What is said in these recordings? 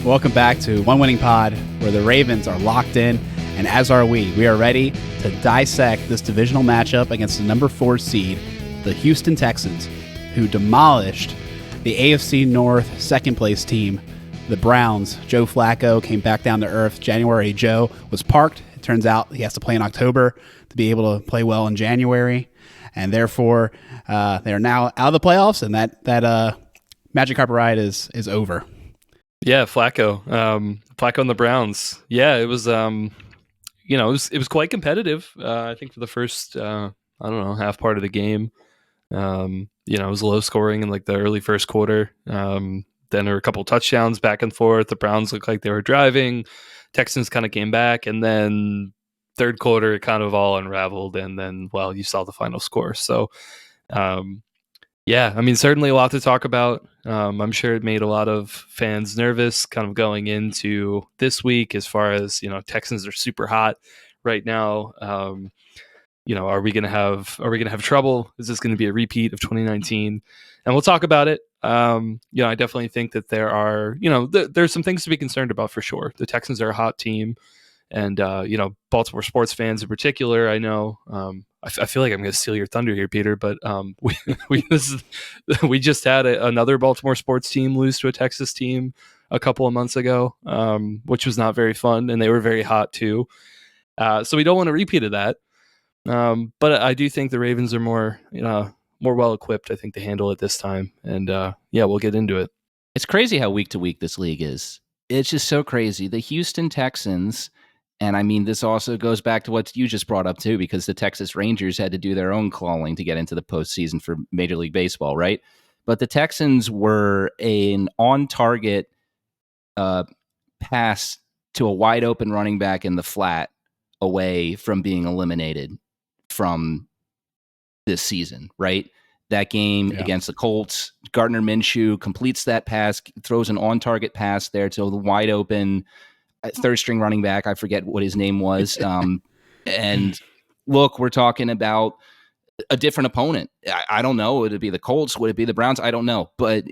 Welcome back to One Winning Pod, where the Ravens are locked in, and as are we. We are ready to dissect this divisional matchup against the number 4 seed, the Houston Texans, who demolished the AFC North second-place team, the Browns. Joe Flacco came back down to earth. January Joe was parked. It turns out he has to play in October to be able to play well in January, and therefore they are now out of the playoffs, and that magic carpet ride is over. Yeah, Flacco and the Browns. Yeah, it was it was quite competitive. I think for the first half part of the game. It was low scoring in like the early first quarter. Then there were a couple touchdowns back and forth. The Browns looked like they were driving. Texans kind of came back, and then third quarter it kind of all unraveled, and then you saw the final score. So certainly a lot to talk about. I'm sure it made a lot of fans nervous kind of going into this week as far as, Texans are super hot right now. Are we going to have trouble? Is this going to be a repeat of 2019? And we'll talk about it. I definitely think that there are, there's some things to be concerned about for sure. The Texans are a hot team. And, Baltimore sports fans in particular, I know, I feel like I'm going to steal your thunder here, Peter, but we just had another Baltimore sports team lose to a Texas team a couple of months ago, which was not very fun, and they were very hot too. So we don't want a repeat of that. But I do think the Ravens are more well equipped, I think, to handle it this time. And we'll get into it. It's crazy how week to week this league is. It's just so crazy. The Houston Texans. And I mean, this also goes back to what you just brought up too, because the Texas Rangers had to do their own clawing to get into the postseason for Major League Baseball, right? But the Texans were an on-target pass to a wide-open running back in the flat away from being eliminated from this season, right? That game against the Colts, Gardner Minshew completes that pass, throws an on-target pass there to the wide-open third-string running back. I forget what his name was. And look, we're talking about a different opponent. I don't know. Would it be the Colts? Would it be the Browns? I don't know. But,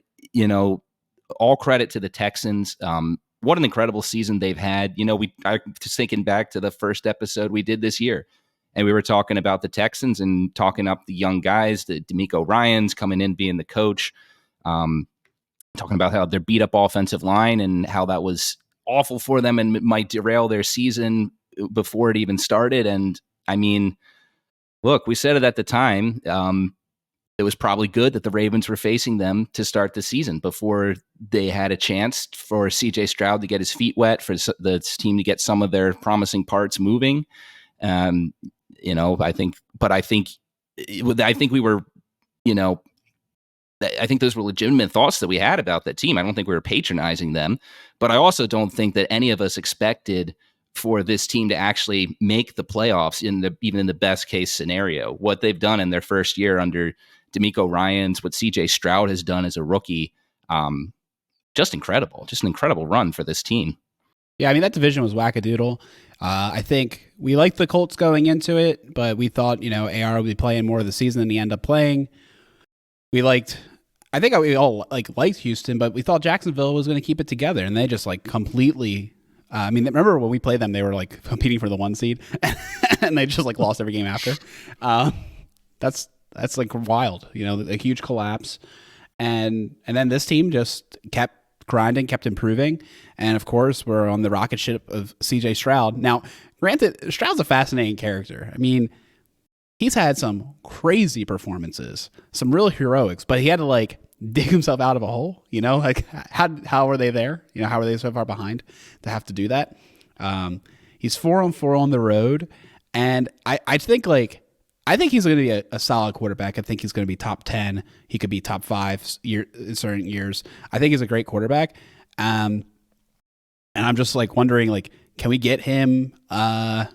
all credit to the Texans. What an incredible season they've had. I just thinking back to the first episode we did this year, and we were talking about the Texans and talking up the young guys, the D'Amico Ryans coming in, being the coach, talking about how their beat-up offensive line and how that was awful for them and might derail their season before it even started. And I mean, look, we said it at the time. It was probably good that the Ravens were facing them to start the season before they had a chance for CJ Stroud to get his feet wet, for the team to get some of their promising parts moving. I think we were, I think those were legitimate thoughts that we had about that team. I don't think we were patronizing them, but I also don't think that any of us expected for this team to actually make the playoffs even in the best case scenario. What they've done in their first year under D'Amico Ryans, what CJ Stroud has done as a rookie, just incredible. Just an incredible run for this team. Yeah, I mean, that division was wackadoodle. I think we liked the Colts going into it, but we thought, AR would be playing more of the season than he ended up playing. We all liked Houston, but we thought Jacksonville was going to keep it together, and they just completely. Remember when we played them, they were competing for the 1 seed, and they just lost every game after. That's wild, a huge collapse, and then this team just kept grinding, kept improving, and of course we're on the rocket ship of CJ Stroud. Now, granted, Stroud's a fascinating character. I mean, he's had some crazy performances, some real heroics, but he had to dig himself out of a hole, how were they there? How are they so far behind to have to do that? He's 4-4 on the road. And I think he's going to be a solid quarterback. I think he's going to be top 10. He could be top 5 in certain years. I think he's a great quarterback. And I'm just wondering, can we get him, show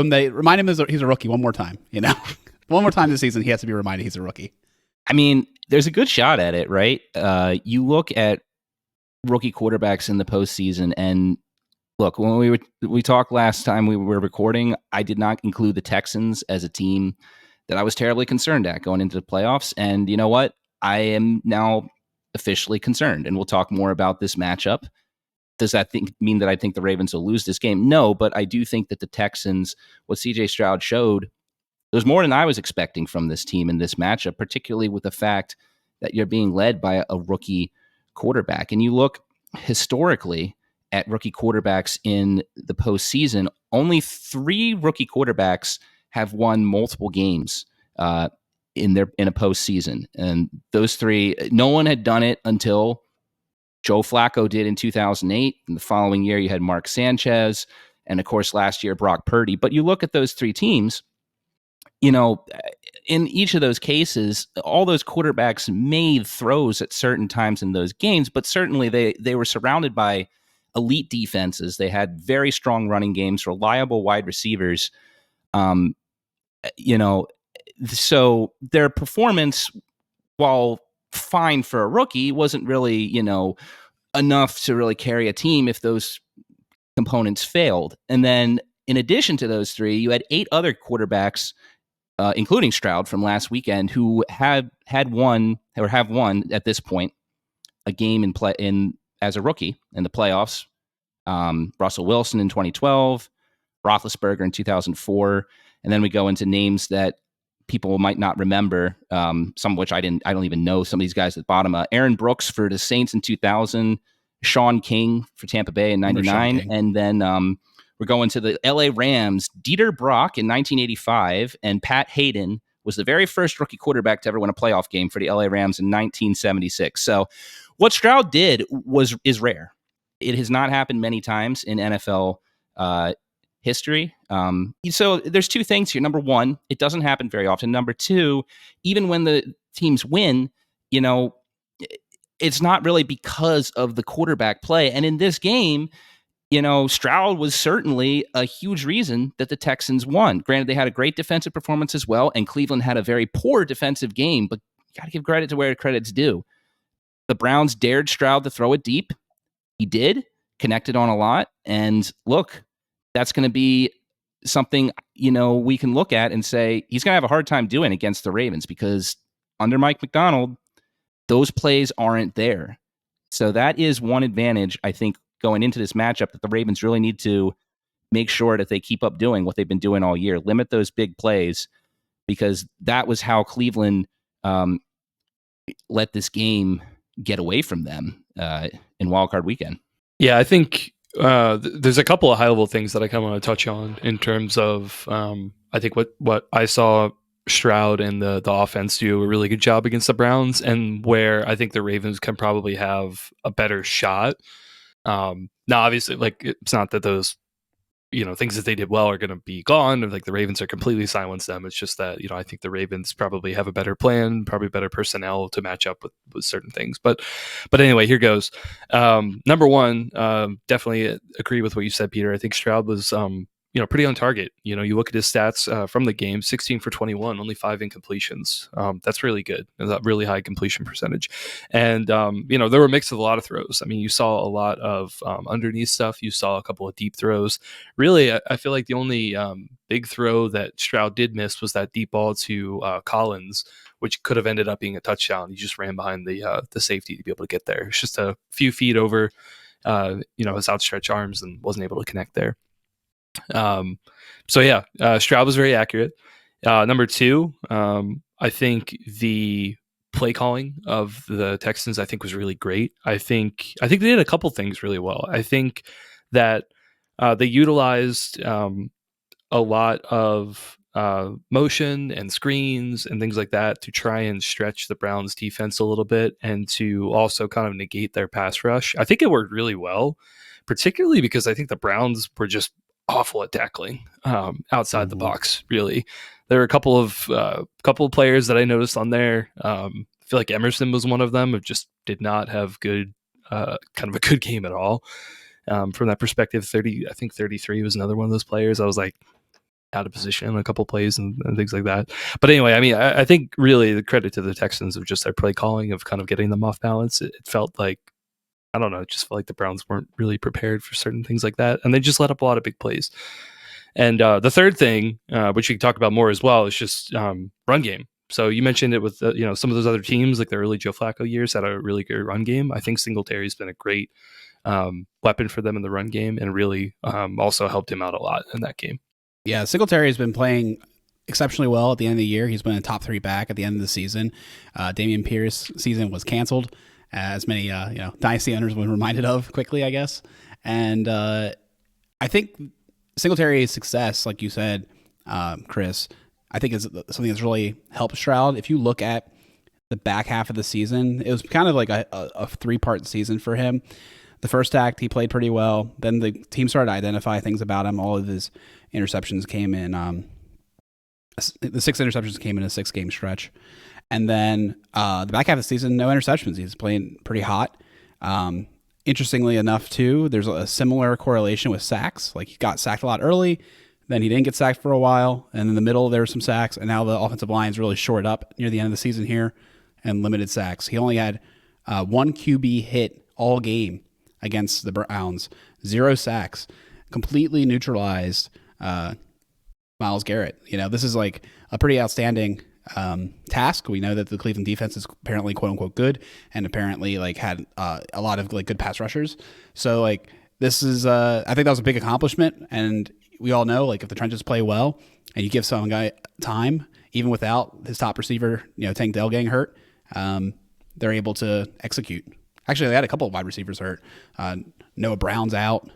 him remind him he's a rookie one more time, one more time this season. He has to be reminded he's a rookie. I mean, there's a good shot at it, right? You look at rookie quarterbacks in the postseason, and look, when we talked last time we were recording, I did not include the Texans as a team that I was terribly concerned at going into the playoffs. And you know what? I am now officially concerned. And we'll talk more about this matchup. Does that mean that I think the Ravens will lose this game? No, but I do think that the Texans, what CJ Stroud showed, there's more than I was expecting from this team in this matchup, particularly with the fact that you're being led by a rookie quarterback. And you look historically at rookie quarterbacks in the postseason, only 3 rookie quarterbacks have won multiple games in a postseason. And those 3, no one had done it until Joe Flacco did in 2008. And the following year, you had Mark Sanchez. And of course, last year, Brock Purdy. But you look at those 3 teams, in each of those cases, all those quarterbacks made throws at certain times in those games, but certainly they were surrounded by elite defenses. They had very strong running games, reliable wide receivers. So their performance, while fine for a rookie, wasn't really, enough to really carry a team if those components failed. And then in addition to those 3, you had 8 other quarterbacks, including Stroud from last weekend, who have won at this point a game as a rookie in the playoffs. Russell Wilson in 2012, Roethlisberger in 2004, and then we go into names that people might not remember, some of which I don't even know some of these guys at the bottom. Aaron Brooks for the Saints in 2000, Sean King for Tampa Bay in 99, and then we're going to the LA Rams. Dieter Brock in 1985, and Pat Hayden was the very first rookie quarterback to ever win a playoff game for the LA Rams in 1976. So what Stroud did is rare. It has not happened many times in NFL history. So there's 2 things here. Number 1, it doesn't happen very often. Number 2, even when the teams win, it's not really because of the quarterback play. And in this game, Stroud was certainly a huge reason that the Texans won. Granted, they had a great defensive performance as well, and Cleveland had a very poor defensive game, but you got to give credit to where credit's due. The Browns dared Stroud to throw it deep. He did, connected on a lot, and look, that's going to be something, we can look at and say he's going to have a hard time doing against the Ravens, because under Mike Macdonald, those plays aren't there. So that is one advantage, I think, going into this matchup, that the Ravens really need to make sure that they keep up doing what they've been doing all year. Limit those big plays, because that was how Cleveland let this game get away from them in Wildcard weekend. Yeah, I think there's a couple of high-level things that I kind of want to touch on in terms of I think what I saw Stroud and the offense do a really good job against the Browns, and where I think the Ravens can probably have a better shot. Now, obviously, it's not that those things that they did well are going to be gone, or the Ravens are completely silenced them. It's just that I think the Ravens probably have a better plan, probably better personnel to match up with certain things. But anyway, here goes. Number 1, definitely agree with what you said, Peter. I think Stroud was pretty on target. You look at his stats from the game: 16 for 21, only 5 incompletions. That's really good. That really high completion percentage. And there were a mix of a lot of throws. I mean, you saw a lot of underneath stuff. You saw a couple of deep throws. Really, I feel like the only big throw that Stroud did miss was that deep ball to Collins, which could have ended up being a touchdown. He just ran behind the safety to be able to get there. It's just a few feet over his outstretched arms, and wasn't able to connect there. Stroud was very accurate. Number 2, I think the play calling of the Texans, I think, was really great. I think they did a couple things really well. I think that they utilized a lot of motion and screens and things like that to try and stretch the Browns defense a little bit, and to also kind of negate their pass rush. I think it worked really well, particularly because I think the Browns were just awful at tackling outside the box. Really, there were a couple of players that I noticed on there. I feel like Emerson was one of them, who just did not have good kind of a good game at all from that perspective. 33 was another one of those players. I was like out of position in a couple plays and things like that. But anyway, I mean, I think really the credit to the Texans of just their play calling, of kind of getting them off balance. It felt like, I don't know, it just felt like the Browns weren't really prepared for certain things like that, and they just let up a lot of big plays. And the third thing, which we can talk about more as well, is just run game. So you mentioned it with some of those other teams, like the early Joe Flacco years, had a really good run game. I think Singletary's been a great weapon for them in the run game, and really also helped him out a lot in that game. Yeah, Singletary has been playing exceptionally well at the end of the year. He's been a top 3 back at the end of the season. Damian Pierce season was canceled, as many dynasty owners were reminded of quickly, I guess. And I think Singletary's success, like you said, Chris, I think is something that's really helped Stroud. If you look at the back half of the season, it was kind of like a 3-part season for him. The first act, he played pretty well. Then the team started to identify things about him. All of his interceptions came in. The 6 interceptions came in a 6-game stretch. And then the back half of the season, no interceptions. He's playing pretty hot. Interestingly enough, too, there's a similar correlation with sacks. Like, he got sacked a lot early, then he didn't get sacked for a while, and in the middle there were some sacks, and now the offensive line's really shored up near the end of the season here, and limited sacks. He only had 1 QB hit all game against the Browns, 0 sacks, completely neutralized Myles Garrett. This is like a pretty outstanding task. We know that the Cleveland defense is apparently quote unquote good, and apparently like had a lot of like good pass rushers. So like this is I think that was a big accomplishment, and we all know like if the trenches play well and you give some guy time, even without his top receiver, Tank Dell getting hurt, they're able to execute. Actually, they had a couple of wide receivers hurt. Noah Brown's out,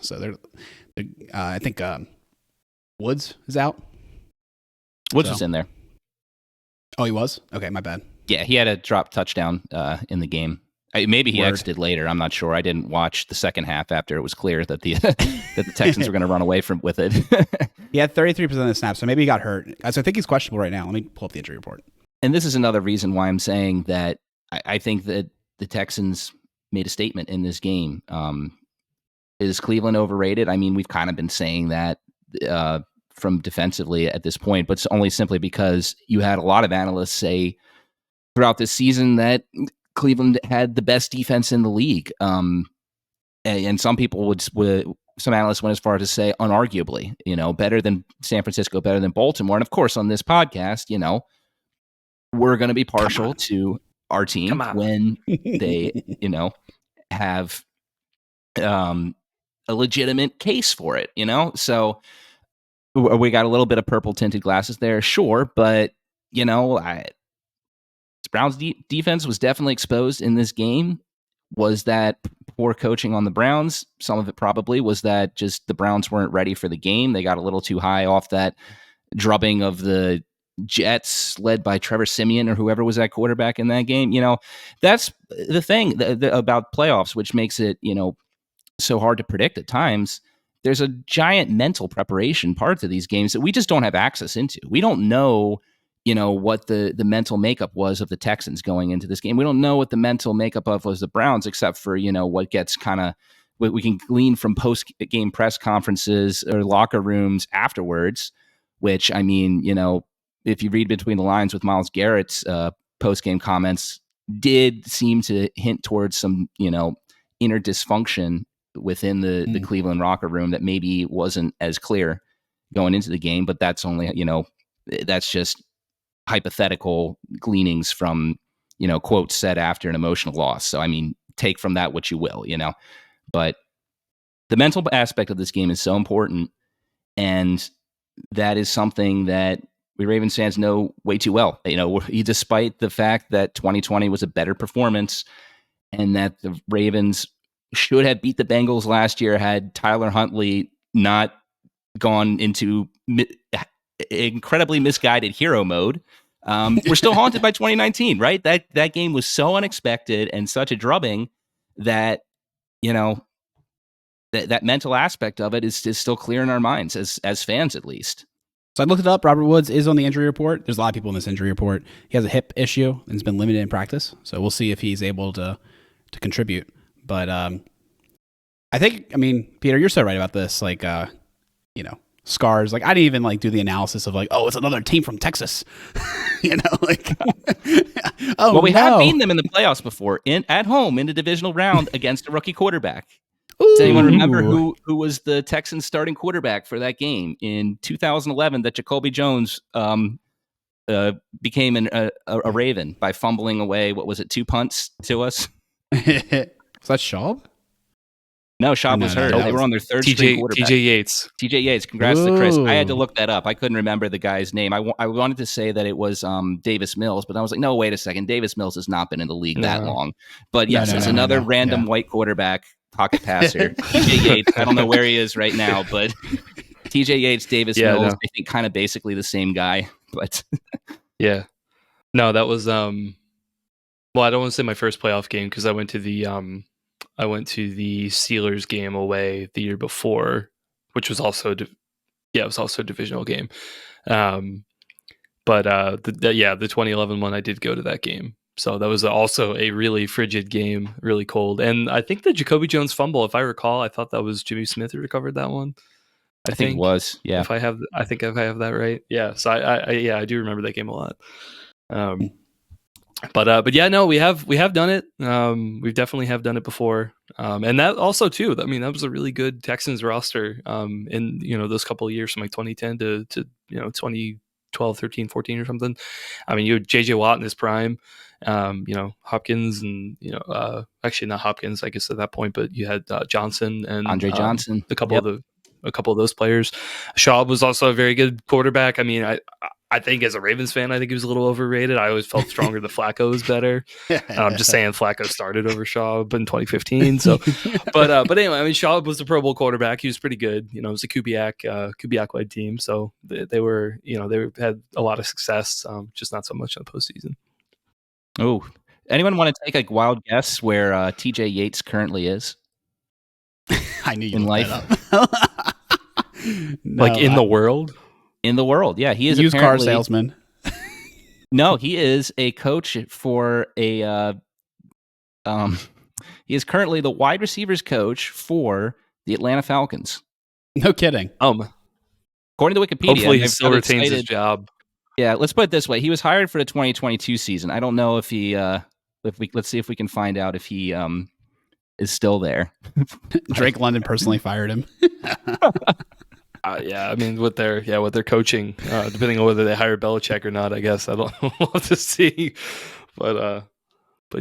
so I think Woods is out. Woods was in there. Oh, he was? Okay, my bad. Yeah, he had a drop touchdown in the game. Maybe he exited later. I'm not sure. I didn't watch the second half after it was clear that the that the Texans were going to run away with it. He had 33% of the snaps, so maybe he got hurt. So I think he's questionable right now. Let me pull up the injury report. And this is another reason why I'm saying that I think that the Texans made a statement in this game. Is Cleveland overrated? I mean, we've kind of been saying that from defensively at this point, but it's only simply because you had a lot of analysts say throughout this season that Cleveland had the best defense in the league. And some people some analysts went as far as to say unarguably, better than San Francisco, better than Baltimore. And of course, on this podcast, we're going to be partial to our team when they, have a legitimate case for it, So we got a little bit of purple tinted glasses there, sure, but Browns defense was definitely exposed in this game. Was that poor coaching on the Browns? Some of it probably was that just the Browns weren't ready for the game. They got a little too high off that drubbing of the Jets led by Trevor Siemian or whoever was that quarterback in that game. That's the thing about playoffs, which makes it, so hard to predict at times. There's a giant mental preparation part to these games that we just don't have access into. We don't know, what the mental makeup was of the Texans going into this game. We don't know what the mental makeup of was the Browns, except for, what gets kind of what we can glean from post-game press conferences or locker rooms afterwards, which, I mean, if you read between the lines with Myles Garrett's post-game comments, did seem to hint towards some, inner dysfunction within the Cleveland locker room that maybe wasn't as clear going into the game, but that's only, that's just hypothetical gleanings from, quotes said after an emotional loss. So, I mean, take from that what you will, but the mental aspect of this game is so important. And that is something that we Ravens fans know way too well. Despite the fact that 2020 was a better performance and that the Ravens should have beat the Bengals last year had Tyler Huntley not gone into incredibly misguided hero mode. We're still haunted by 2019, right? That game was so unexpected and such a drubbing that, that mental aspect of it is still clear in our minds as fans, at least. So I looked it up. Robert Woods is on the injury report. There's a lot of people in this injury report. He has a hip issue and has been limited in practice. So we'll see if he's able to contribute. But I think, Peter, you're so right about this. Like, scars. Like, I didn't even do the analysis of it's another team from Texas. Oh, well, we have beaten them in the playoffs before at home in the divisional round against a rookie quarterback. Ooh. Does anyone remember who was the Texans starting quarterback for that game in 2011 that Jacoby Jones became a Raven by fumbling away. What was it? 2 punts to us. Was that Schaub? No, Schaub was hurt. They were on their third string quarterback. TJ Yates. TJ Yates. Congrats to Chris. I had to look that up. I couldn't remember the guy's name. I wanted to say that it was Davis Mills, but I was like, no, wait a second. Davis Mills has not been in the league that long. But yes, it's another random white quarterback, pocket passer. TJ Yates. I don't know where he is right now, but TJ Yates, Davis Mills, I think kind of basically the same guy. But yeah. No, that was well, I don't want to say my first playoff game because I went to the Steelers game away the year before, which was also it was also a divisional game. But the 2011 one, I did go to that game. So that was also a really frigid game, really cold. And I think the Jacoby Jones fumble, if I recall, I thought that was Jimmy Smith who recovered that one. I think it was, yeah. If I have that right, yeah. So I do remember that game a lot. But yeah, no, we have done it. We definitely have done it before, and that also too. I mean, that was a really good Texans roster. In those couple of years from like 2010 to 2012, 13, 14 or something. I mean, you had JJ Watt in his prime. Hopkins and actually not Hopkins, I guess at that point, but you had Johnson and Andre Johnson, a couple of those players. Schaub was also a very good quarterback. I mean, I think as a Ravens fan, I think he was a little overrated. I always felt stronger that Flacco was better. I'm just saying Flacco started over Schaub in 2015. So, but anyway, I mean, Schaub was a Pro Bowl quarterback. He was pretty good. It was a Kubiak-led team. So they were, they had a lot of success, just not so much in the postseason. Oh, anyone want to take a wild guess where TJ Yates currently is? I knew you in life. Like in the world? In the world, yeah. He is used car salesman. No, he is a coach for he is currently the wide receivers coach for the Atlanta Falcons. No kidding. According to Wikipedia, hopefully he still retains his job. Yeah, let's put it this way: he was hired for the 2022 season. I don't know if he. Let's see if we can find out if he is still there. Drake London personally fired him. Yeah, I mean, with their coaching, depending on whether they hire Belichick or not, I guess we'll have to see. But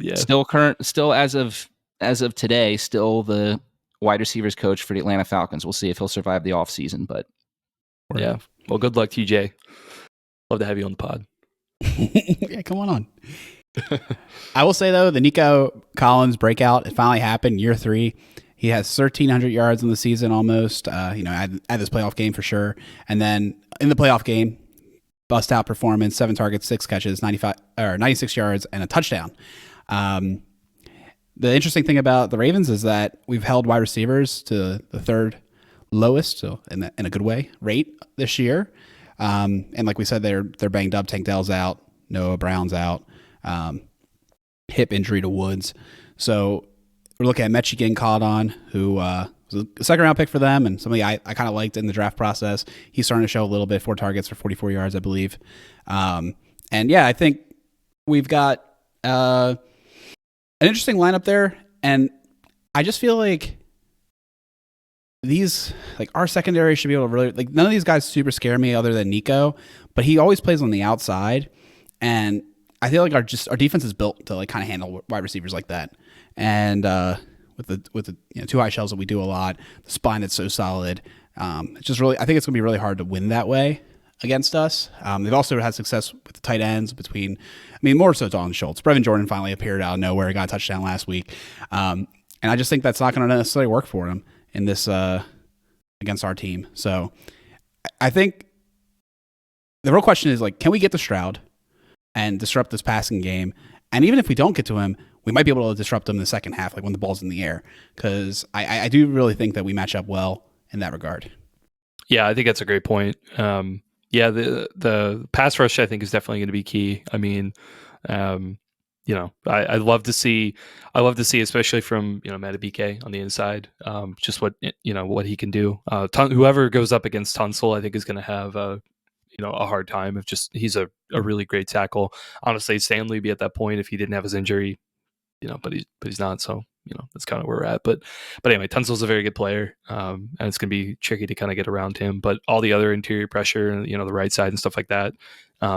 yeah, still as of today, still the wide receivers coach for the Atlanta Falcons. We'll see if he'll survive the offseason. But yeah, well, good luck, TJ. Love to have you on the pod. Yeah, come on. I will say though, the Nico Collins breakout, it finally happened. Year 3. He has 1,300 yards in the season almost. At this playoff game for sure. And then in the playoff game, bust out performance, 7 targets, 6 catches, 96 yards, and a touchdown. The interesting thing about the Ravens is that we've held wide receivers to the 3rd lowest, so in a good way, rate this year. And like we said, they're banged up. Tank Dell's out. Noah Brown's out. Hip injury to Woods. So we're looking at Mechie getting caught on, who was a 2nd-round pick for them, and somebody I kind of liked in the draft process. He's starting to show a little bit, 4 targets for 44 yards, I believe. And yeah, I think we've got an interesting lineup there, and I just feel like our secondary should be able to really, none of these guys super scare me other than Nico, but he always plays on the outside, and I feel like our defense is built to kind of handle wide receivers like that. And with the 2 high shells that we do a lot, the spine that's so solid, it's just really, I think it's gonna be really hard to win that way against us. They've also had success with the tight ends more so Dalton Schultz. Brevin Jordan finally appeared out of nowhere, got a touchdown last week, and I just think that's not going to necessarily work for him in this against our team. So I think the real question is can we get to Stroud and disrupt this passing game? And even if we don't get to him, we might be able to disrupt him in the second half, when the ball's in the air, because I do really think that we match up well in that regard. Yeah, I think that's a great point. Yeah, the pass rush I think is definitely going to be key. I mean, I love to see, especially from Matty BK on the inside, just what he can do. Whoever goes up against Tunsil, I think is going to have a hard time. He's a really great tackle. Honestly, Stanley would be at that point if he didn't have his injury. But he's not, so that's kind of where we're at. But anyway, Tunsil's a very good player, and it's going to be tricky to kind of get around him. But all the other interior pressure, the right side and stuff like that,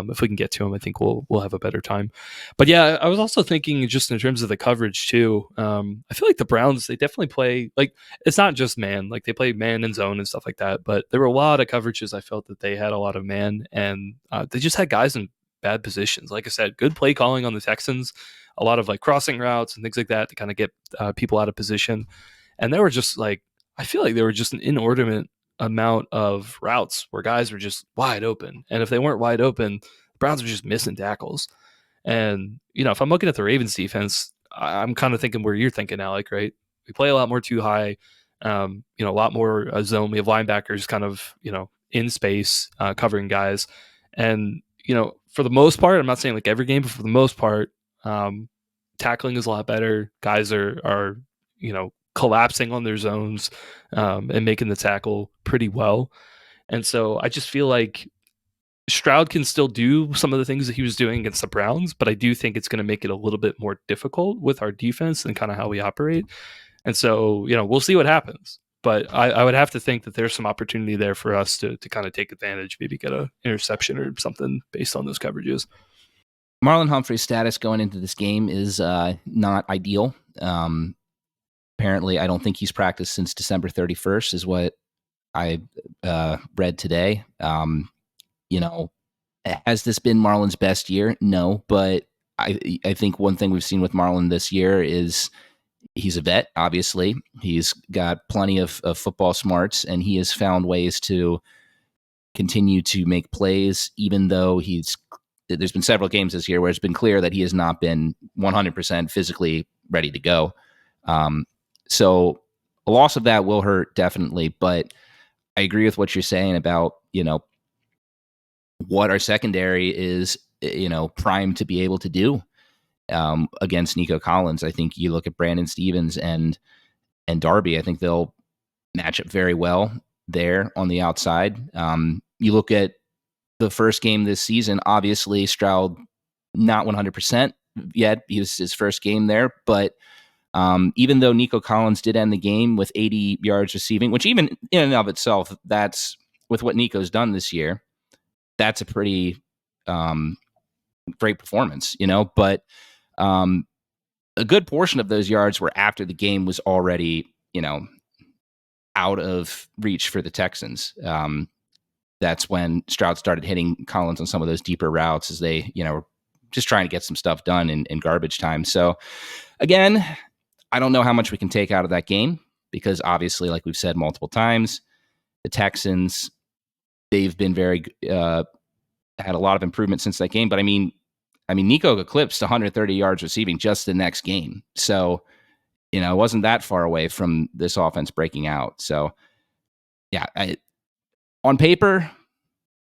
If we can get to him, I think we'll have a better time. But yeah, I was also thinking just in terms of the coverage too. I feel like the Browns, they definitely play like, it's not just man, like they play man and zone and stuff like that. But there were a lot of coverages I felt that they had a lot of man, and they just had guys in bad positions. Like I said, good play calling on the Texans, a lot of like crossing routes and things like that to kind of get people out of position. And they were just like, I feel like there were just an inordinate amount of routes where guys were just wide open. And if they weren't wide open, the Browns were just missing tackles. And, if I'm looking at the Ravens defense, I'm kind of thinking where you're thinking, Alec, right? We play a lot more too high, a lot more zone. We have linebackers kind of, in space covering guys. And, for the most part, I'm not saying like every game, but for the most part, tackling is a lot better. Guys are collapsing on their zones and making the tackle pretty well. And so I just feel like Stroud can still do some of the things that he was doing against the Browns, but I do think it's going to make it a little bit more difficult with our defense and kind of how we operate. And so, we'll see what happens. But I would have to think that there's some opportunity there for us to kind of take advantage, maybe get an interception or something based on those coverages. Marlon Humphrey's status going into this game is not ideal. Apparently, I don't think he's practiced since December 31st, is what I read today. Has this been Marlon's best year? No, but I think one thing we've seen with Marlon this year is he's a vet, obviously. He's got plenty of football smarts, and he has found ways to continue to make plays, even though there's been several games this year where it's been clear that he has not been 100% physically ready to go. So a loss of that will hurt, definitely, but I agree with what you're saying about, what our secondary is, primed to be able to do against Nico Collins. I think you look at Brandon Stevens and Darby, I think they'll match up very well there on the outside. You look at the first game this season, obviously Stroud not 100% yet. He was his first game there, but even though Nico Collins did end the game with 80 yards receiving, which even in and of itself, that's with what Nico's done this year, that's a pretty great performance, but a good portion of those yards were after the game was already, out of reach for the Texans. That's when Stroud started hitting Collins on some of those deeper routes as they, were just trying to get some stuff done in garbage time. So again, I don't know how much we can take out of that game because obviously, like we've said multiple times, the Texans, they've been had a lot of improvement since that game. But I mean, Nico eclipsed 130 yards receiving just the next game. So, it wasn't that far away from this offense breaking out. So, yeah, on paper,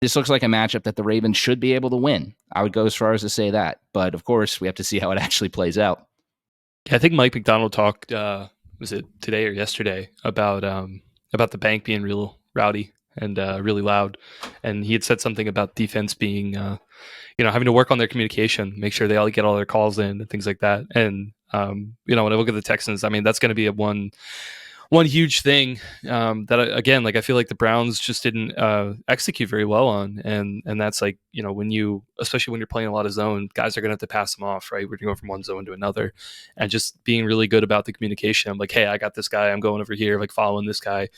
this looks like a matchup that the Ravens should be able to win. I would go as far as to say that. But of course, we have to see how it actually plays out. Yeah, I think Mike McDonald talked, was it today or yesterday, about the bank being real rowdy and really loud. And he had said something about defense being, having to work on their communication, make sure they all get all their calls in and things like that. And, when I look at the Texans, I mean, that's going to be a one huge thing that, again, like I feel like the Browns just didn't execute very well on. And that's like, especially when you're playing a lot of zone, guys are going to have to pass them off, right? We're going from one zone to another and just being really good about the communication. I'm like, hey, I got this guy. I'm going over here, like following this guy.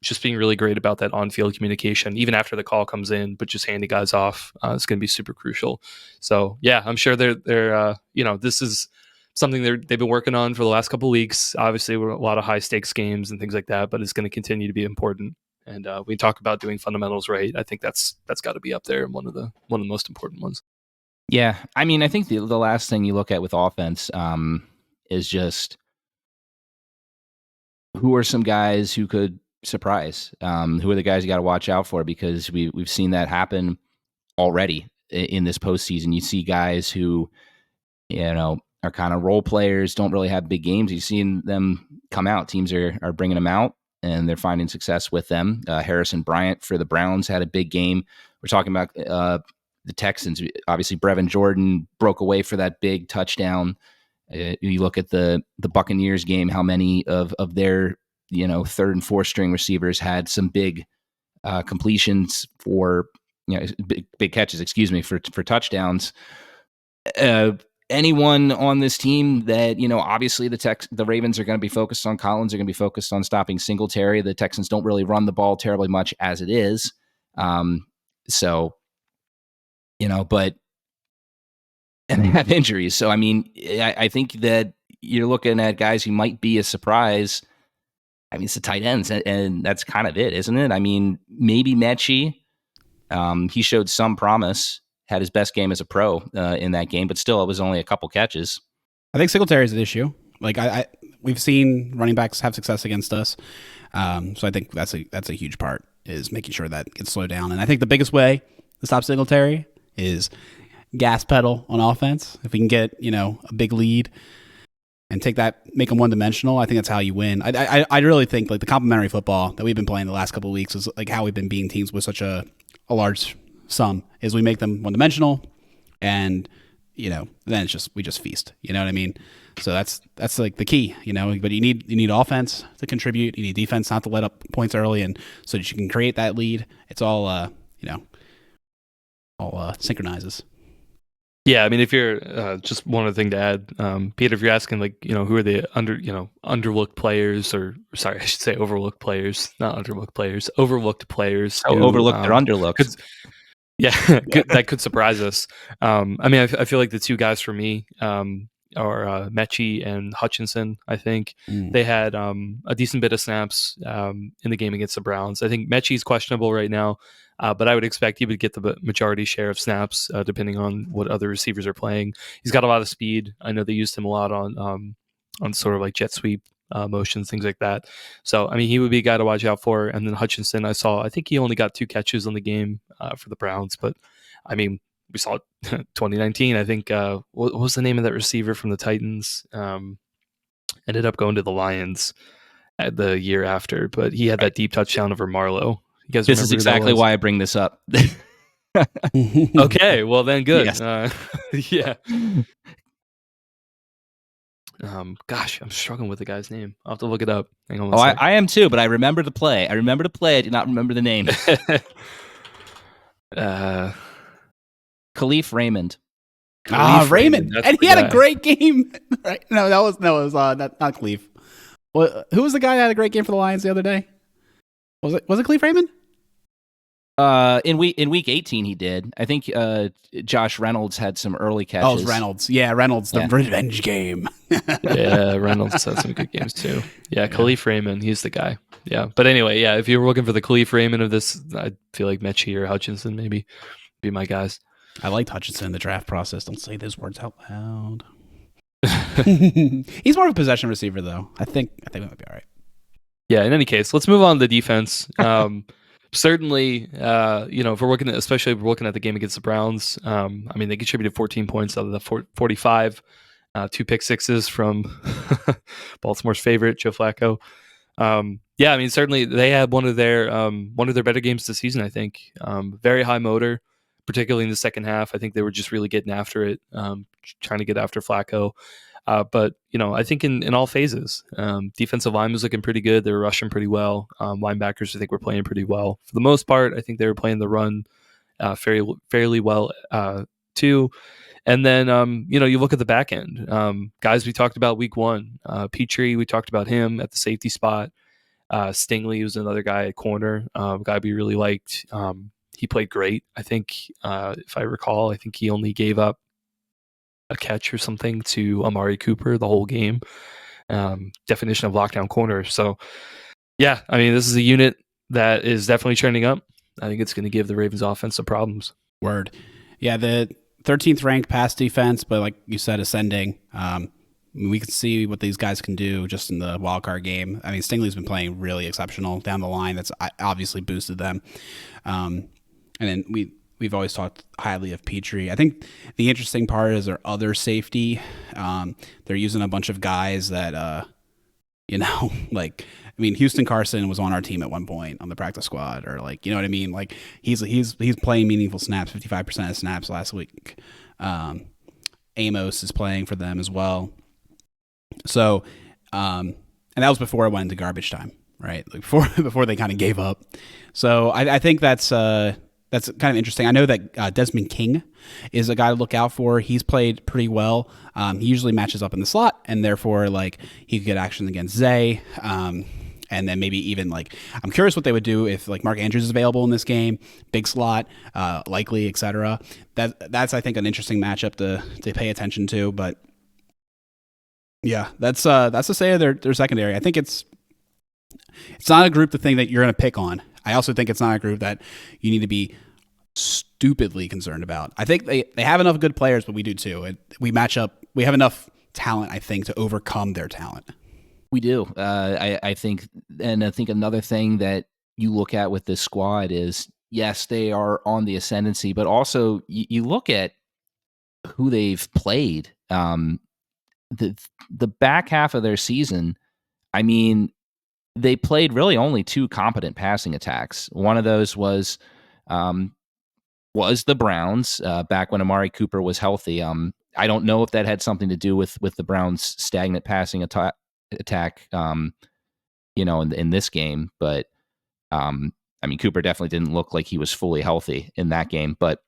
Just being really great about that on-field communication, even after the call comes in, but just handing guys off, it's going to be super crucial. So yeah, I'm sure they're this is something they've been working on for the last couple of weeks. Obviously, we're a lot of high stakes games and things like that, but it's going to continue to be important. And we talk about doing fundamentals right. I think that's got to be up there, one of the most important ones. Yeah, I mean, I think the last thing you look at with offense is just who are some guys who could surprise. Who are the guys you got to watch out for? Because we've seen that happen already in this postseason. You see guys who, are kind of role players, don't really have big games. You've seen them come out. Teams are bringing them out, and they're finding success with them. Harrison Bryant for the Browns had a big game. We're talking about the Texans. Obviously, Brevin Jordan broke away for that big touchdown. You look at the Buccaneers game, how many of their third and fourth string receivers had some big completions for big catches, excuse me, for touchdowns. Anyone on this team that, obviously the Ravens are going to be focused on Collins, are going to be focused on stopping Singletary. The Texans don't really run the ball terribly much as it is. But and they have injuries. So, I think that you're looking at guys who might be a surprise. It's the tight ends, and that's kind of it, isn't it? Maybe Mechie. He showed some promise, had his best game as a pro in that game, but still, it was only a couple catches. I think Singletary is an issue. Like we've seen running backs have success against us, so I think that's a huge part, is making sure that gets slowed down. And I think the biggest way to stop Singletary is gas pedal on offense. If we can get a big lead and make them one-dimensional, I think that's how you win. I really think like the complementary football that we've been playing the last couple of weeks is like how we've been beating teams with such a large sum, is we make them one-dimensional, and then we just feast. You know what I mean? So that's like the key. But you need offense to contribute. You need defense not to let up points early, and so that you can create that lead. It's all synchronizes. Yeah, if you're just one other thing to add, Peter, if you're asking who are the underlooked players, or sorry, I should say overlooked players, not underlooked players, overlooked players. Overlooked or underlooked. Yeah, that could surprise us. I feel like the two guys for me are Mechie and Hutchinson. I think they had a decent bit of snaps in the game against the Browns. I think Mechie's questionable right now. But I would expect he would get the majority share of snaps, depending on what other receivers are playing. He's got a lot of speed. I know they used him a lot on sort of like jet sweep motions, things like that. So, he would be a guy to watch out for. And then Hutchinson, I think he only got 2 catches on the game for the Browns. But, we saw 2019. I think, what was the name of that receiver from the Titans? Ended up going to the Lions at the year after. But he had that deep touchdown over Marlowe. This is exactly why I bring this up. Okay, well then, good. Yes. Yeah. Gosh, I'm struggling with the guy's name. I'll have to look it up. Hang on. I am too, but I remember the play. I did not remember the name. Khalif Raymond. Raymond, and he had a great game. Right? No, it was not Khalif. Well, who was the guy that had a great game for the Lions the other day? Was it Khalif Raymond? In week 18 he did. I think Josh Reynolds had some early catches. Oh, it was Reynolds. Yeah, Reynolds, the revenge game. Yeah, Reynolds had some good games too. Yeah, Khalif Raymond, he's the guy. Yeah, but anyway, yeah, if you were looking for the Khalif Raymond of this, I feel like Mechie or Hutchinson maybe be my guys. I liked Hutchinson in the draft process. Don't say those words out loud. He's more of a possession receiver, though. I think we might be all right. Yeah, in any case, let's move on to the defense. Certainly, if we're looking at, especially if we're looking at the game against the Browns, they contributed 14 points out of the 45, 2 pick sixes from Baltimore's favorite, Joe Flacco. Certainly they had one of their better games this season, I think. Very high motor, particularly in the second half. I think they were just really getting after it, trying to get after Flacco. But I think in all phases, defensive line was looking pretty good. They were rushing pretty well. Linebackers, I think, were playing pretty well. For the most part, I think they were playing the run fairly well too. And then, you look at the back end. Guys we talked about week 1. Petrie, we talked about him at the safety spot. Stingley was another guy at corner, guy we really liked. He played great. I think, if I recall, I think he only gave up a catch or something to Amari Cooper the whole game. Definition of lockdown corner. So, yeah, this is a unit that is definitely trending up. I think it's going to give the Ravens offense some problems. Word. Yeah, the 13th ranked pass defense, but like you said, ascending. We can see what these guys can do just in the wildcard game. Stingley's been playing really exceptional down the line. That's obviously boosted them. And then we've always talked highly of Petrie. I think the interesting part is their other safety. They're using a bunch of guys that, Houston Carson was on our team at one point on the practice squad, or you know what I mean? Like he's playing meaningful snaps, 55% of snaps last week. Amos is playing for them as well. So, and that was before I went into garbage time, right? Before they kind of gave up. So I think that's that's kind of interesting. I know that Desmond King is a guy to look out for. He's played pretty well. He usually matches up in the slot, and therefore, like, he could get action against Zay. And then maybe even, like, I'm curious what they would do if, like, Mark Andrews is available in this game, big slot, likely, etc. That's I think an interesting matchup to pay attention to. But yeah, that's to say their secondary. I think it's not a group to think that you're going to pick on. I also think it's not a group that you need to be stupidly concerned about. I think they have enough good players, but we do too. We match up. We have enough talent, I think, to overcome their talent. We do. I think, and I think another thing that you look at with this squad is, yes, they are on the ascendancy, but also you look at who they've played. The back half of their season, I mean, they played really only 2 competent passing attacks. One of those was the Browns back when Amari Cooper was healthy. I don't know if that had something to do with the Browns' stagnant passing attack, in this game. But I mean, Cooper definitely didn't look like he was fully healthy in that game. But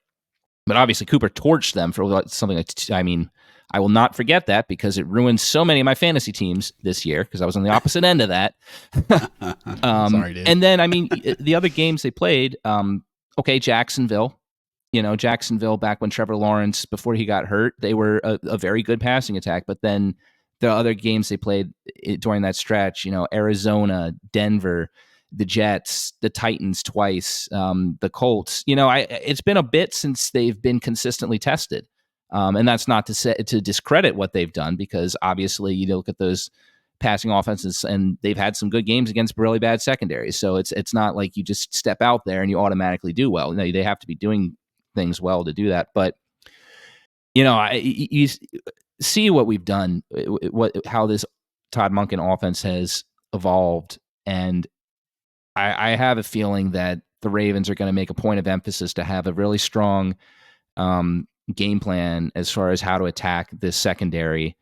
obviously, Cooper torched them for something like, I mean, I will not forget that because it ruined so many of my fantasy teams this year because I was on the opposite end of that. Sorry, dude. And then, I mean, the other games they played, Jacksonville. Jacksonville back when Trevor Lawrence, before he got hurt, they were a very good passing attack. But then the other games they played during that stretch, Arizona, Denver, the Jets, the Titans twice, the Colts. It's been a bit since they've been consistently tested. And that's not to discredit what they've done, because obviously you look at those passing offenses and they've had some good games against really bad secondaries. So it's not like you just step out there and you automatically do well. No, they have to be doing things well to do that. But you see what we've done, how this Todd Monken offense has evolved, and I have a feeling that the Ravens are going to make a point of emphasis to have a really strong game plan as far as how to attack this secondary.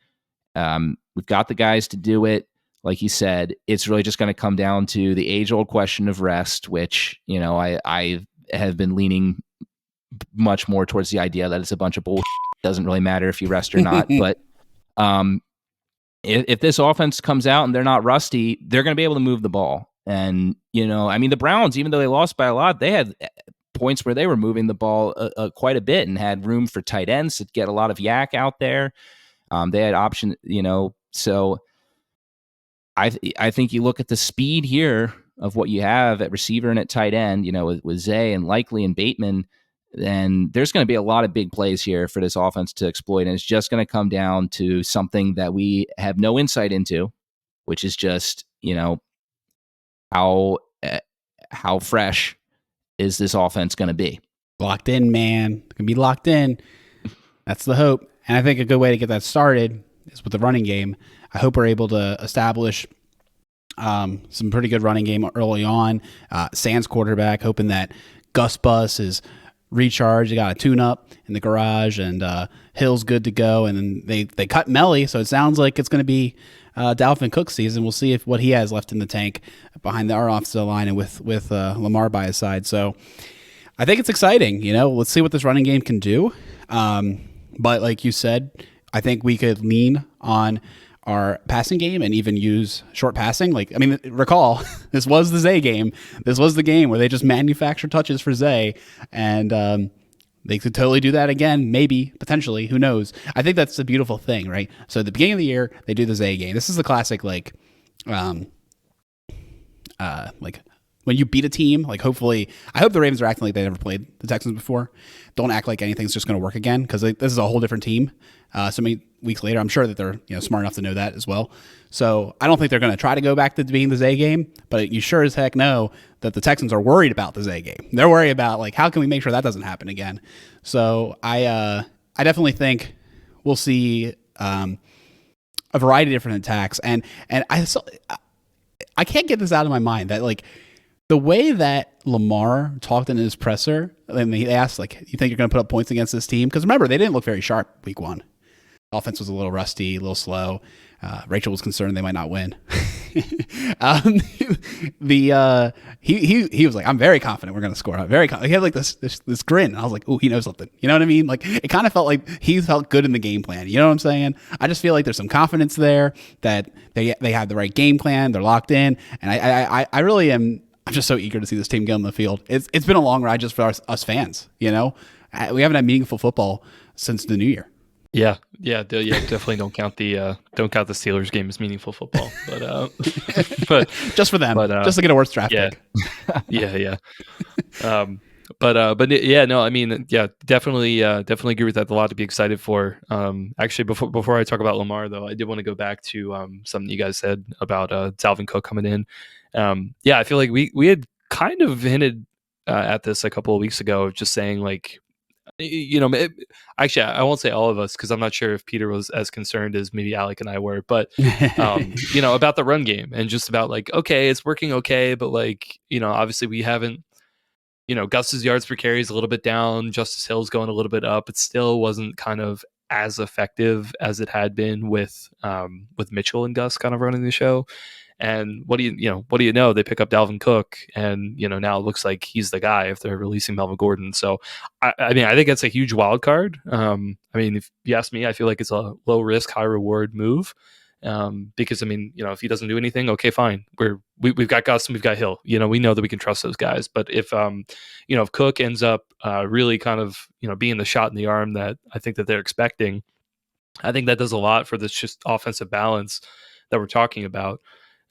We've got the guys to do it. Like you said, it's really just going to come down to the age-old question of rest, which, I have been leaning much more towards the idea that it's a bunch of bullshit. It doesn't really matter if you rest or not. But if this offense comes out and they're not rusty, they're going to be able to move the ball. And, the Browns, even though they lost by a lot, they had points where they were moving the ball quite a bit and had room for tight ends to get a lot of yak out there. They had option, so I think you look at the speed here of what you have at receiver and at tight end, with Zay and Likely and Bateman, and there's going to be a lot of big plays here for this offense to exploit. And it's just going to come down to something that we have no insight into, which is just, how fresh is this offense going to be? Locked in, man. It's going to be locked in. That's the hope. And I think a good way to get that started is with the running game. I hope we're able to establish some pretty good running game early on. Sands quarterback, hoping that Gus Bus is recharged. They got a tune-up in the garage, and Hill's good to go. And then they cut Melly, so it sounds like it's going to be Dalvin Cook season. We'll see what he has left in the tank behind our offensive line and with Lamar by his side. So I think it's exciting. Let's see what this running game can do. But like you said, I think we could lean on our passing game and even use short passing. Recall, this was the Zay game. This was the game where they just manufactured touches for Zay, and they could totally do that again, maybe, potentially, who knows. I think that's the beautiful thing, right? So at the beginning of the year, they do the Zay game. This is the classic, when you beat a team, hopefully, I hope the Ravens are acting like they never played the Texans before. Don't act like anything's just going to work again, because this is a whole different team. So many weeks later, I'm sure that they're smart enough to know that as well. So I don't think they're going to try to go back to being the Zay game, but you sure as heck know that the Texans are worried about the Zay game. They're worried about how can we make sure that doesn't happen again. So I definitely think we'll see a variety of different attacks, and I can't get this out of my mind that the way that Lamar talked in his presser, and he asked, you think you're going to put up points against this team? Because remember, they didn't look very sharp week one. Offense was a little rusty, a little slow. Rachel was concerned they might not win. um, he was like, I'm very confident we're going to score. I'm very confident. He had like this grin. And I was like, oh, he knows something. You know what I mean? Like it kind of felt like he felt good in the game plan. You know what I'm saying? I just feel like there's some confidence there that they have the right game plan. They're locked in, and I really am. I'm just so eager to see this team get on the field. It's been a long ride just for us fans. You know, we haven't had meaningful football since the new year. Yeah, definitely don't count the Steelers game as meaningful football, but just for them, just to get a worse draft pick. Yeah. But yeah, no, I mean, yeah, definitely agree with that. A lot to be excited for. Actually, before I talk about Lamar, though, I did want to go back to something you guys said about Dalvin Cook coming in. Yeah, I feel like we had kind of hinted at this a couple of weeks ago, just saying like, you know, actually, I won't say all of us because I'm not sure if Peter was as concerned as maybe Alec and I were, but you know, about the run game and just about like, okay, it's working okay, but like, you know, obviously we haven't, you know, Gus's yards per carry is a little bit down, Justice Hill's going a little bit up. It still wasn't kind of as effective as it had been with Mitchell and Gus kind of running the show. And what do you know? They pick up Dalvin Cook, and you know now it looks like he's the guy if they're releasing Melvin Gordon. So, I mean, I think it's a huge wild card. I mean, if you ask me, I feel like it's a low risk, high reward move. Because I mean, you know, if he doesn't do anything, okay, fine. We've got Gus and we've got Hill. You know, we know that we can trust those guys. But if you know, if Cook ends up really kind of, you know, being the shot in the arm that I think that they're expecting, I think that does a lot for this just offensive balance that we're talking about.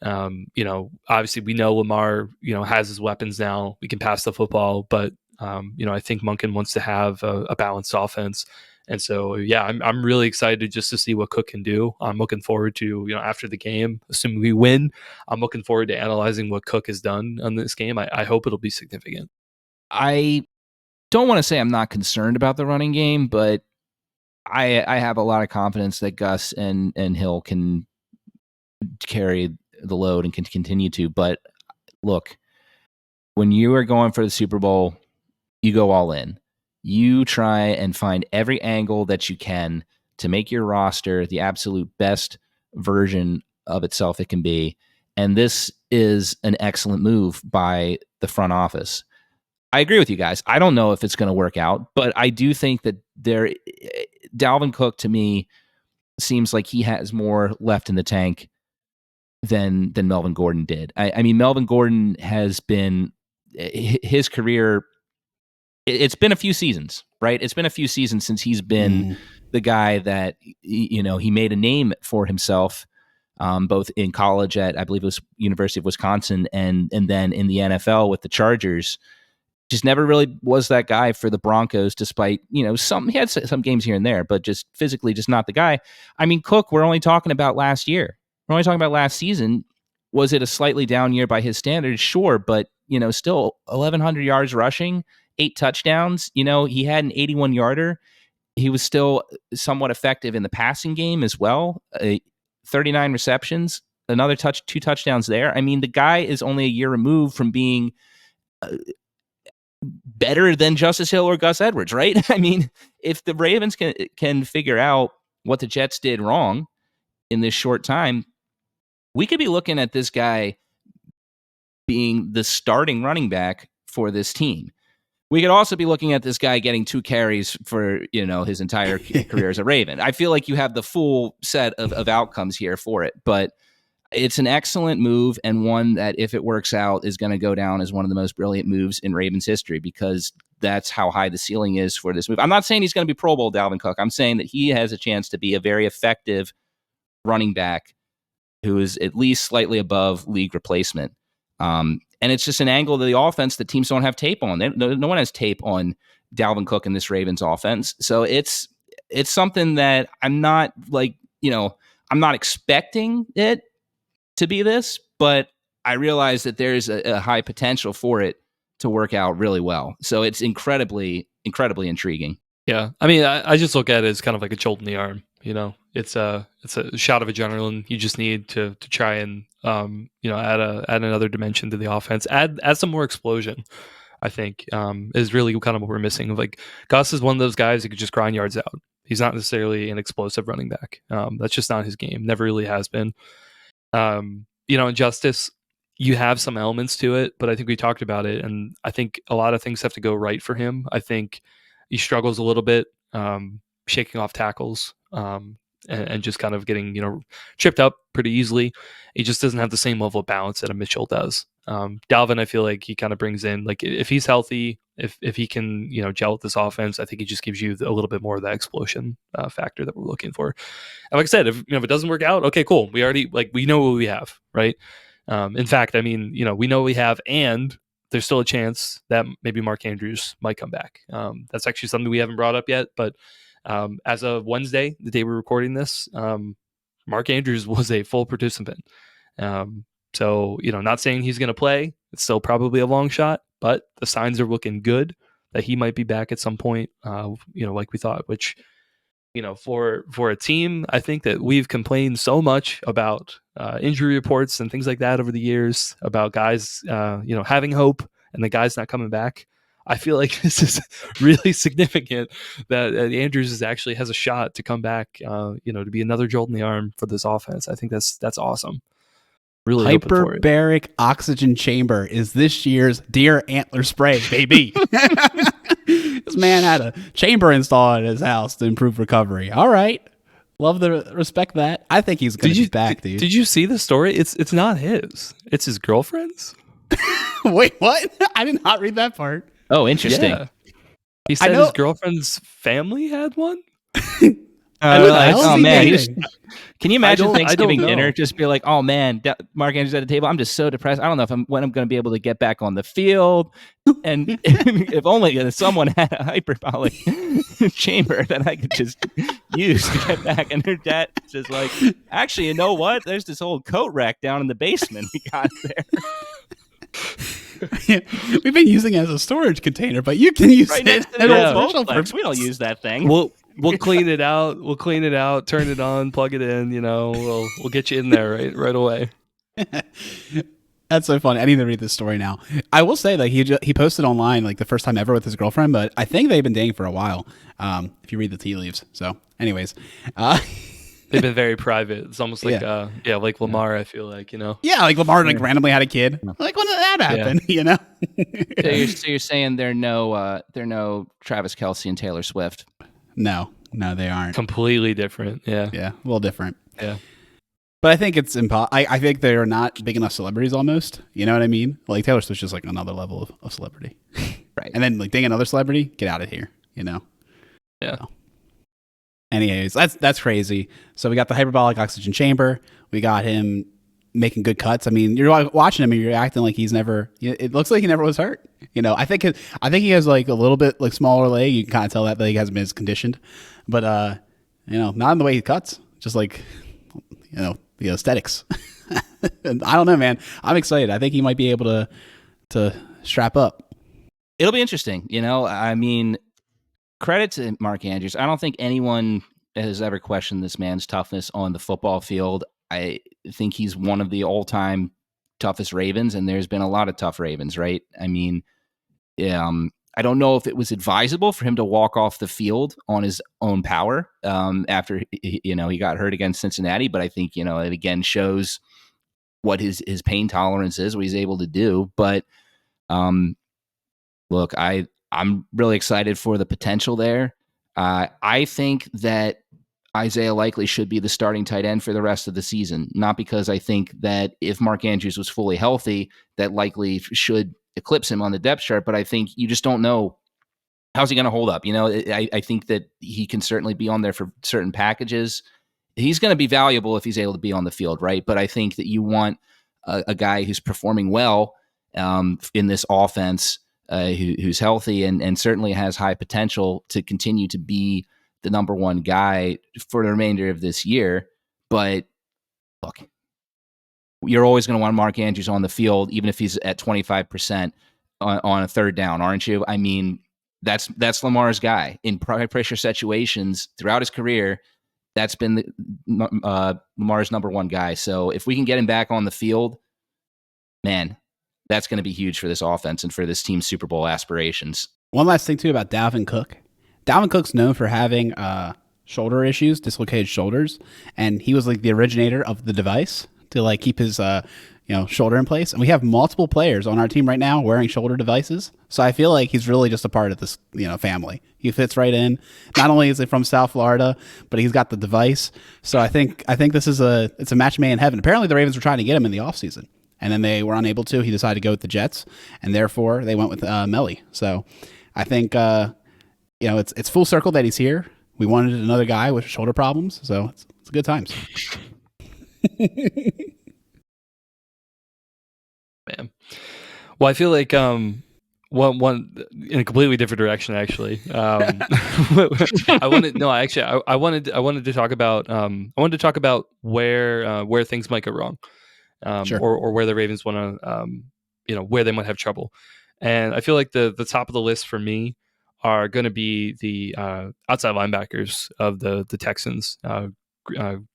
You know, obviously we know Lamar, you know, has his weapons now. We can pass the football, but you know, I think Monken wants to have a balanced offense. And so, yeah, I'm really excited just to see what Cook can do. I'm looking forward to, you know, after the game, assuming we win, I'm looking forward to analyzing what Cook has done on this game. I hope it'll be significant. I don't want to say I'm not concerned about the running game, but I have a lot of confidence that Gus and Hill can carry the load and can continue to. But look, when you are going for the Super Bowl, you go all in. You try and find every angle that you can to make your roster the absolute best version of itself it can be. And this is an excellent move by the front office. I agree with you guys. I don't know if it's going to work out, but I do think that Dalvin Cook to me seems like he has more left in the tank than Melvin Gordon did. I mean, Melvin Gordon has been his career. It's been a few seasons, right? It's been a few seasons since he's been the guy that, you know, he made a name for himself, both in college at, I believe it was University of Wisconsin, and then in the NFL with the Chargers. Just never really was that guy for the Broncos, despite, you know, he had some games here and there, but just physically just not the guy. I mean, Cook, we're only talking about last year. We're only talking about last season. Was it a slightly down year by his standards? Sure, but, you know, still 1,100 yards rushing, 8 touchdowns. You know, he had an 81-yarder. He was still somewhat effective in the passing game as well. 39 receptions, another 2 touchdowns there. I mean, the guy is only a year removed from being better than Justice Hill or Gus Edwards, right? I mean, if the Ravens can figure out what the Jets did wrong in this short time, we could be looking at this guy being the starting running back for this team. We could also be looking at this guy getting 2 carries for, you know, his entire career as a Raven. I feel like you have the full set of outcomes here for it, but it's an excellent move, and one that, if it works out, is going to go down as one of the most brilliant moves in Ravens history, because that's how high the ceiling is for this move. I'm not saying he's going to be Pro Bowl Dalvin Cook. I'm saying that he has a chance to be a very effective running back who is at least slightly above league replacement. And it's just an angle of the offense that teams don't have tape on. No one has tape on Dalvin Cook in this Ravens offense. So it's something that I'm not I'm not expecting it to be this, but I realize that there's a high potential for it to work out really well. So it's incredibly, incredibly intriguing. Yeah. I mean, I just look at it as kind of like a jolt in the arm, you know. It's a shot of adrenaline. You just need to try and add another dimension to the offense. Add some more explosion, I think, is really kind of what we're missing. Like, Gus is one of those guys who could just grind yards out. He's not necessarily an explosive running back. That's just not his game. Never really has been. in justice, you have some elements to it, but I think we talked about it, and I think a lot of things have to go right for him. I think he struggles a little bit shaking off tackles and just kind of getting tripped up pretty easily. He just doesn't have the same level of balance that a Mitchell does. Dalvin, I feel like he kind of brings in, like, if he's healthy, if he can gel with this offense, I think he just gives you a little bit more of that explosion factor that we're looking for. And like I said, if it doesn't work out, okay, cool. We already we know what we have, right? In fact, I mean, we know what we have, and there's still a chance that maybe Mark Andrews might come back. That's actually something we haven't brought up yet, but as of Wednesday, the day we're recording this, Mark Andrews was a full participant. So, not saying he's going to play. It's still probably a long shot, but the signs are looking good that he might be back at some point, like we thought, which, for a team, I think that we've complained so much about injury reports and things like that over the years, about guys, having hope and the guys not coming back. I feel like this is really significant that Andrews actually has a shot to come back, to be another jolt in the arm for this offense. I think that's awesome. Really hyperbaric oxygen chamber is this year's deer antler spray, baby. This man had a chamber installed at his house to improve recovery. All right. Respect that. I think he's going to be back, dude. Did you see the story? It's not his. It's his girlfriend's. Wait, what? I did not read that part. Oh, interesting. Yeah. He said his girlfriend's family had one. Oh man, can you imagine Thanksgiving dinner? Just be like, oh man, Mark Andrews at the table. I'm just so depressed. I don't know when I'm going to be able to get back on the field. And if only someone had a hyperbolic chamber that I could just use to get back. And their dad just like, actually, you know what? There's this old coat rack down in the basement we got there. Yeah, we've been using it as a storage container, but you can use it. We don't use that thing. We'll clean it out. We'll clean it out. Turn it on. Plug it in. We'll get you in there right away. That's so funny. I need to read this story now. I will say that he posted online like the first time ever with his girlfriend, but I think they've been dating for a while. If you read the tea leaves. So, anyways, they've been very private. It's almost like like Lamar. I feel like Yeah, like Lamar randomly had a kid. Like, when did that happen? Yeah. So you're saying they're no Travis Kelce and Taylor Swift. No, they aren't. Completely different. Yeah, a little different. Yeah, but I think it's I think they're not big enough celebrities. Almost, you know what I mean? Like Taylor Swift's just like another level of celebrity, right? And then like dang another celebrity, get out of here. Yeah. So. Anyways, that's crazy. So we got the hyperbolic oxygen chamber. We got him making good cuts. I mean, you're watching him and you're acting like he's never. It looks like he never was hurt. I think he has like a little bit like smaller leg. You can kind of tell that the leg hasn't been as conditioned, but not in the way he cuts. Just like the aesthetics. And I don't know, man. I'm excited. I think he might be able to strap up. It'll be interesting. I mean, credit to Mark Andrews. I don't think anyone has ever questioned this man's toughness on the football field. I think he's one of the all-time toughest Ravens, and there's been a lot of tough Ravens, right? I mean, I don't know if it was advisable for him to walk off the field on his own power after he got hurt against Cincinnati, but I think it again shows what his pain tolerance is, what he's able to do. But look, I'm really excited for the potential there. I think that Isaiah Likely should be the starting tight end for the rest of the season. Not because I think that if Mark Andrews was fully healthy, that Likely should eclipse him on the depth chart, but I think you just don't know how's he going to hold up. I think that he can certainly be on there for certain packages. He's going to be valuable if he's able to be on the field, right? But I think that you want a guy who's performing well in this offense, who's healthy and certainly has high potential to continue to be the number one guy for the remainder of this year. But look, you're always going to want Mark Andrews on the field, even if he's at 25% on a third down, aren't you? I mean, that's Lamar's guy in pressure situations throughout his career. That's been Lamar's number one guy. So if we can get him back on the field, man, that's going to be huge for this offense and for this team's Super Bowl aspirations. One last thing too about Dalvin Cook. Dalvin Cook's known for having shoulder issues, dislocated shoulders, and he was like the originator of the device to like keep his shoulder in place. And we have multiple players on our team right now wearing shoulder devices. So I feel like he's really just a part of this family. He fits right in. Not only is he from South Florida, but he's got the device. So I think this is it's a match made in heaven. Apparently the Ravens were trying to get him in the offseason, and then they were unable to. He decided to go with the Jets, and therefore they went with Melly. So I think it's full circle that he's here. We wanted another guy with shoulder problems, so it's good times. Man. Well, I feel like one in a completely different direction, actually. I wanted to talk about where things might go wrong, Sure. or where the Ravens want to where they might have trouble. And I feel like the top of the list for me are going to be the outside linebackers of the Texans,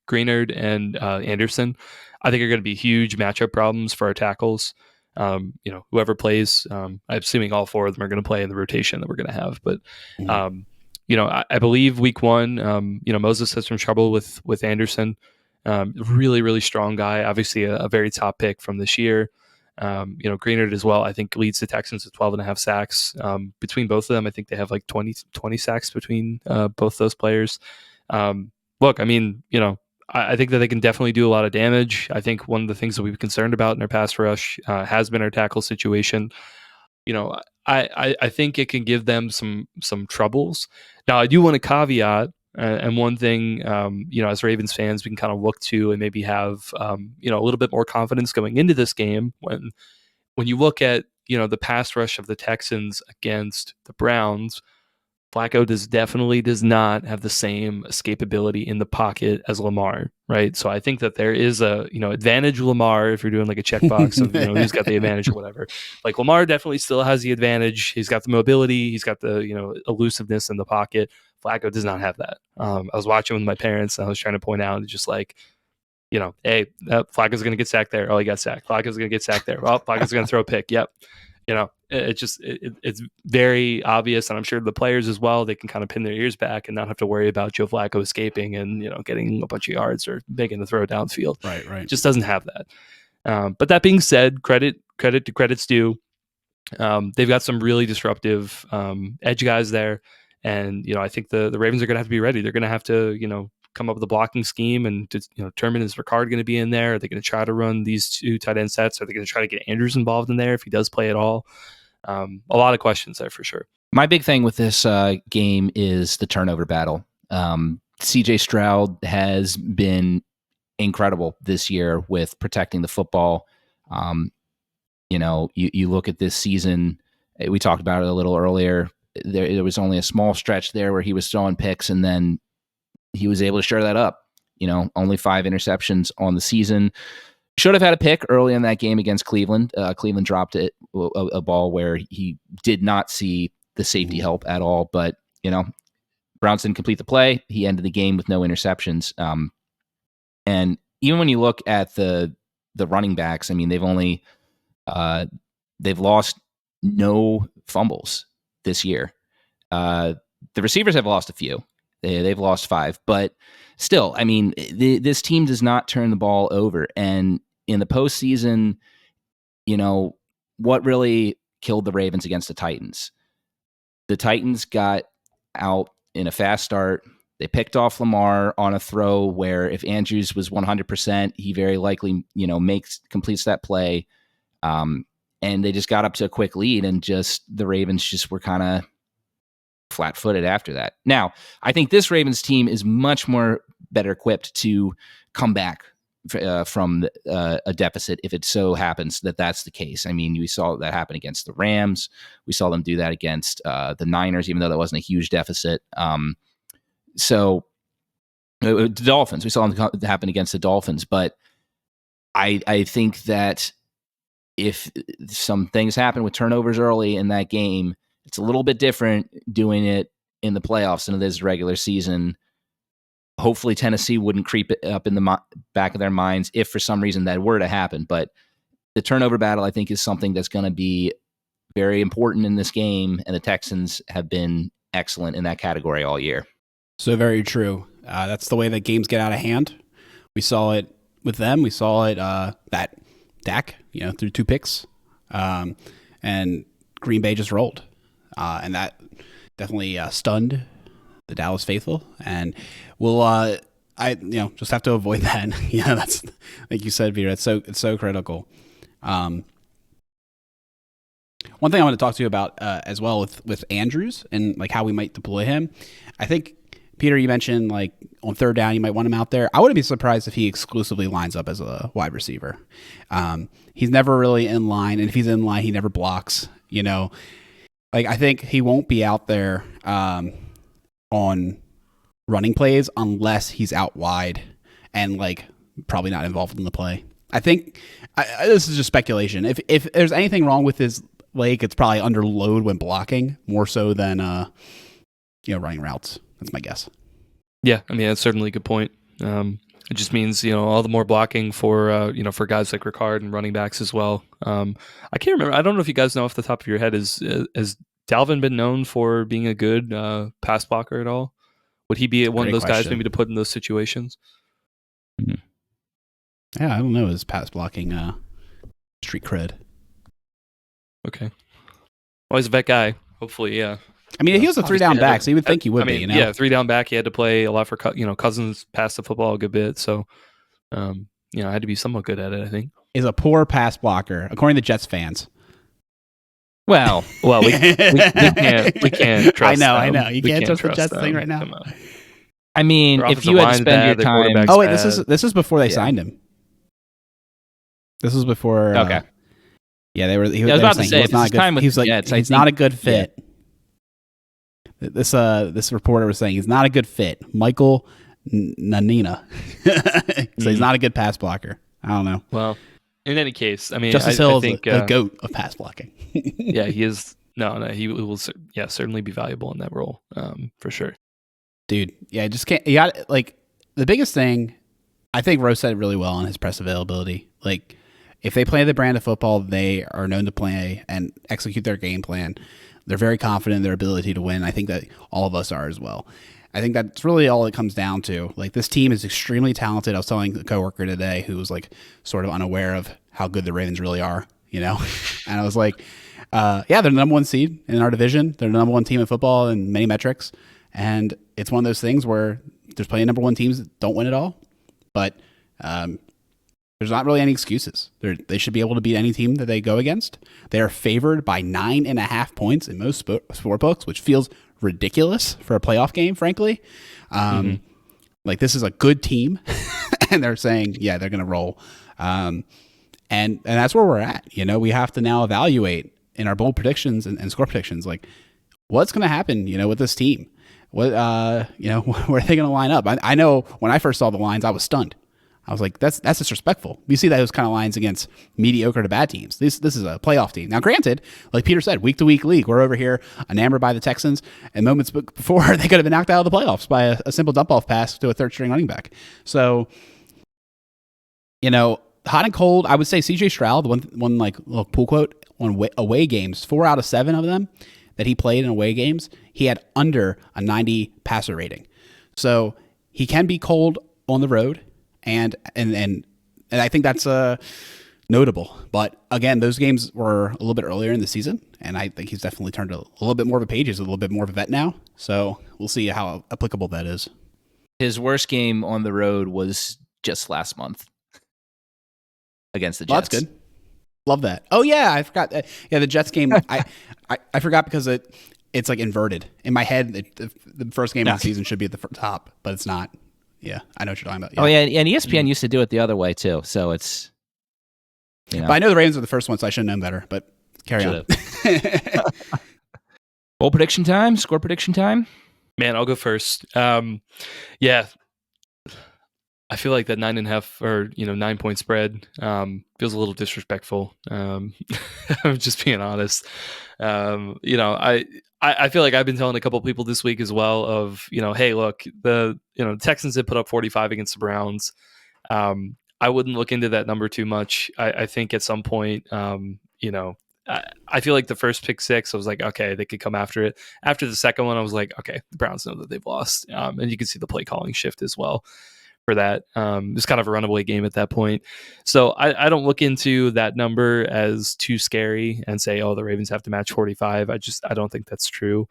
Greenard and Anderson. I think are going to be huge matchup problems for our tackles. Whoever plays, I'm assuming all four of them are going to play in the rotation that we're going to have. But, I believe week one, Moses has some trouble with Anderson. Really, really strong guy. Obviously a very top pick from this year. Greenard as well, I think leads the Texans with 12.5 sacks. Between both of them, I think they have like 20 sacks between both those players. Look, I mean, I think that they can definitely do a lot of damage. I think one of the things that we've been concerned about in our pass rush has been our tackle situation. I think it can give them some troubles. Now, I do want to caveat, and one thing, as Ravens fans, we can kind of look to and maybe have, a little bit more confidence going into this game when you look at, the pass rush of the Texans against the Browns. Flacco definitely does not have the same escapability in the pocket as Lamar, right? So I think that there is a, advantage Lamar if you're doing like a checkbox of, who's got the advantage or whatever. Like Lamar definitely still has the advantage. He's got the mobility. He's got the, elusiveness in the pocket. Flacco does not have that. I was watching with my parents and I was trying to point out just like, hey, Flacco's going to get sacked there. Oh, he got sacked. Flacco's going to get sacked there. Well, Flacco's going to throw a pick. Yep. It's very obvious, and I'm sure the players as well, they can kind of pin their ears back and not have to worry about Joe Flacco escaping and getting a bunch of yards or making the throw downfield. Right. It just doesn't have that. But that being said, credit to credit's due. They've got some really disruptive edge guys there, and I think the Ravens are going to have to be ready. They're going to have to come up with a blocking scheme and determine, is Ricard going to be in there? Are they going to try to run these two tight end sets? Are they going to try to get Andrews involved in there if he does play at all? A lot of questions there for sure. My big thing with this game is the turnover battle. CJ Stroud has been incredible this year with protecting the football. You look at this season, we talked about it a little earlier. There was only a small stretch there where he was throwing picks, and then he was able to shore that up. Only 5 interceptions on the season. Should have had a pick early in that game against Cleveland. Cleveland dropped a ball where he did not see the safety help at all. But, Browns didn't complete the play. He ended the game with no interceptions. And even when you look at the running backs, I mean, they've lost no fumbles this year. The receivers have lost a few. They've lost 5, but still, I mean, this team does not turn the ball over. And in the postseason, what really killed the Ravens against the Titans? The Titans got out in a fast start. They picked off Lamar on a throw where if Andrews was 100%, he very likely, completes that play. And they just got up to a quick lead, and the Ravens just were kind of flat-footed after that. Now, I think this Ravens team is much more better equipped to come back from a deficit if it so happens that that's the case. I mean, we saw that happen against the Rams. We saw them do that against the Niners, even though that wasn't a huge deficit. The Dolphins, we saw them happen against the Dolphins. But I think that if some things happen with turnovers early in that game, it's a little bit different doing it in the playoffs than it is regular season. Hopefully Tennessee wouldn't creep it up in the back of their minds if for some reason that were to happen. But the turnover battle, I think, is something that's going to be very important in this game, and the Texans have been excellent in that category all year. So very true. That's the way that games get out of hand. We saw it with them. We saw it that Dak, threw 2 picks, and Green Bay just rolled, and that definitely stunned the Dallas faithful. And we'll just have to avoid that. That's like you said, Peter. It's so critical. One thing I want to talk to you about as well with Andrews and like how we might deploy him. I think, Peter, you mentioned like on third down you might want him out there. I wouldn't be surprised if he exclusively lines up as a wide receiver. He's never really in line, and if he's in line, he never blocks. Like I think he won't be out there on running plays unless he's out wide and like probably not involved in the play. I think this is just speculation. If there's anything wrong with his leg, it's probably under load when blocking more so than running routes. That's my guess. Yeah, I mean that's certainly a good point. It just means all the more blocking for for guys like Ricard and running backs as well. I can't remember. I don't know if you guys know off the top of your head. Has Dalvin been known for being a good pass blocker at all? Would he be one of those guys maybe to put in those situations? Mm-hmm. Yeah, I don't know his pass blocking street cred. Okay. Well, he's a vet guy. Hopefully, yeah. I mean, he was a 3-down back, so you would think he would be. Yeah, 3-down back. He had to play a lot for Cousins passed the football a good bit, so I had to be somewhat good at it. I think is a poor pass blocker according to Jets fans. Well, we can't trust. I know. You can't trust the Jets thing right now. I mean, if you had to spend your time. Oh wait, this is before they signed him. This was before. Okay. Yeah, they were. I was about to say, he's not a good fit. Yeah. This reporter was saying he's not a good fit. Michael Nanina. So he's not a good pass blocker. I don't know. Well, in any case, I mean, Justice Hill is a goat of pass blocking. Yeah, he is. No, he will. Yeah, certainly be valuable in that role, for sure. Dude, yeah, I just can't. You got like the biggest thing. I think Rose said it really well on his press availability. Like, if they play the brand of football they are known to play and execute their game plan, they're very confident in their ability to win. I think that all of us are as well. I think that's really all it comes down to. Like, this team is extremely talented. I was telling a coworker today who was like sort of unaware of how good the Ravens really are, And I was like, yeah, they're the number 1 seed in our division. They're the number 1 team in football in many metrics. And it's one of those things where there's plenty of number 1 teams that don't win it all. But there's not really any excuses. They should be able to beat any team that they go against. They are favored by 9.5 points in most sport books, which feels ridiculous for a playoff game, frankly. Like, this is a good team, and they're saying, yeah, they're going to roll. And that's where we're at. We have to now evaluate in our bold predictions and score predictions, like, what's going to happen, with this team. What, where are they going to line up? I know when I first saw the lines, I was stunned. I was like, that's disrespectful. We see those kind of lines against mediocre to bad teams. This is a playoff team. Now, granted, like Peter said, week-to-week league. We're over here enamored by the Texans, and moments before they could have been knocked out of the playoffs by a simple dump-off pass to a third-string running back. So, hot and cold, I would say CJ Stroud, one like little pool quote on away games, 4 out of 7 of them that he played in away games, he had under a 90 passer rating. So he can be cold on the road. And I think that's notable. But again, those games were a little bit earlier in the season, and I think he's definitely turned a little bit more of a page. He's a little bit more of a vet now. So we'll see how applicable that is. His worst game on the road was just last month against the Jets. Well, that's good. Love that. Oh yeah, I forgot. Yeah, the Jets game. I forgot because it's like inverted in my head. The first game of the season should be at the top, but it's not. Yeah, I know what you're talking about. Yeah. Oh, yeah, and ESPN used to do it the other way, too. So it's, But I know the Ravens were the first one, so I should have known better. But carry on. Bold prediction time? Score prediction time? Man, I'll go first. Yeah, I feel like that 9.5 or 9-point spread feels a little disrespectful. I'm just being honest. I feel like I've been telling a couple people this week as well of, hey, look, the Texans had put up 45 against the Browns. I wouldn't look into that number too much. I think at some point, I feel like the first pick 6, I was like, okay, they could come after it. After the second one, I was like, okay, the Browns know that they've lost. And you can see the play calling shift as well. for that. It's kind of a runaway game at that point. So I don't look into that number as too scary and say, oh, the Ravens have to match 45. I don't think that's true.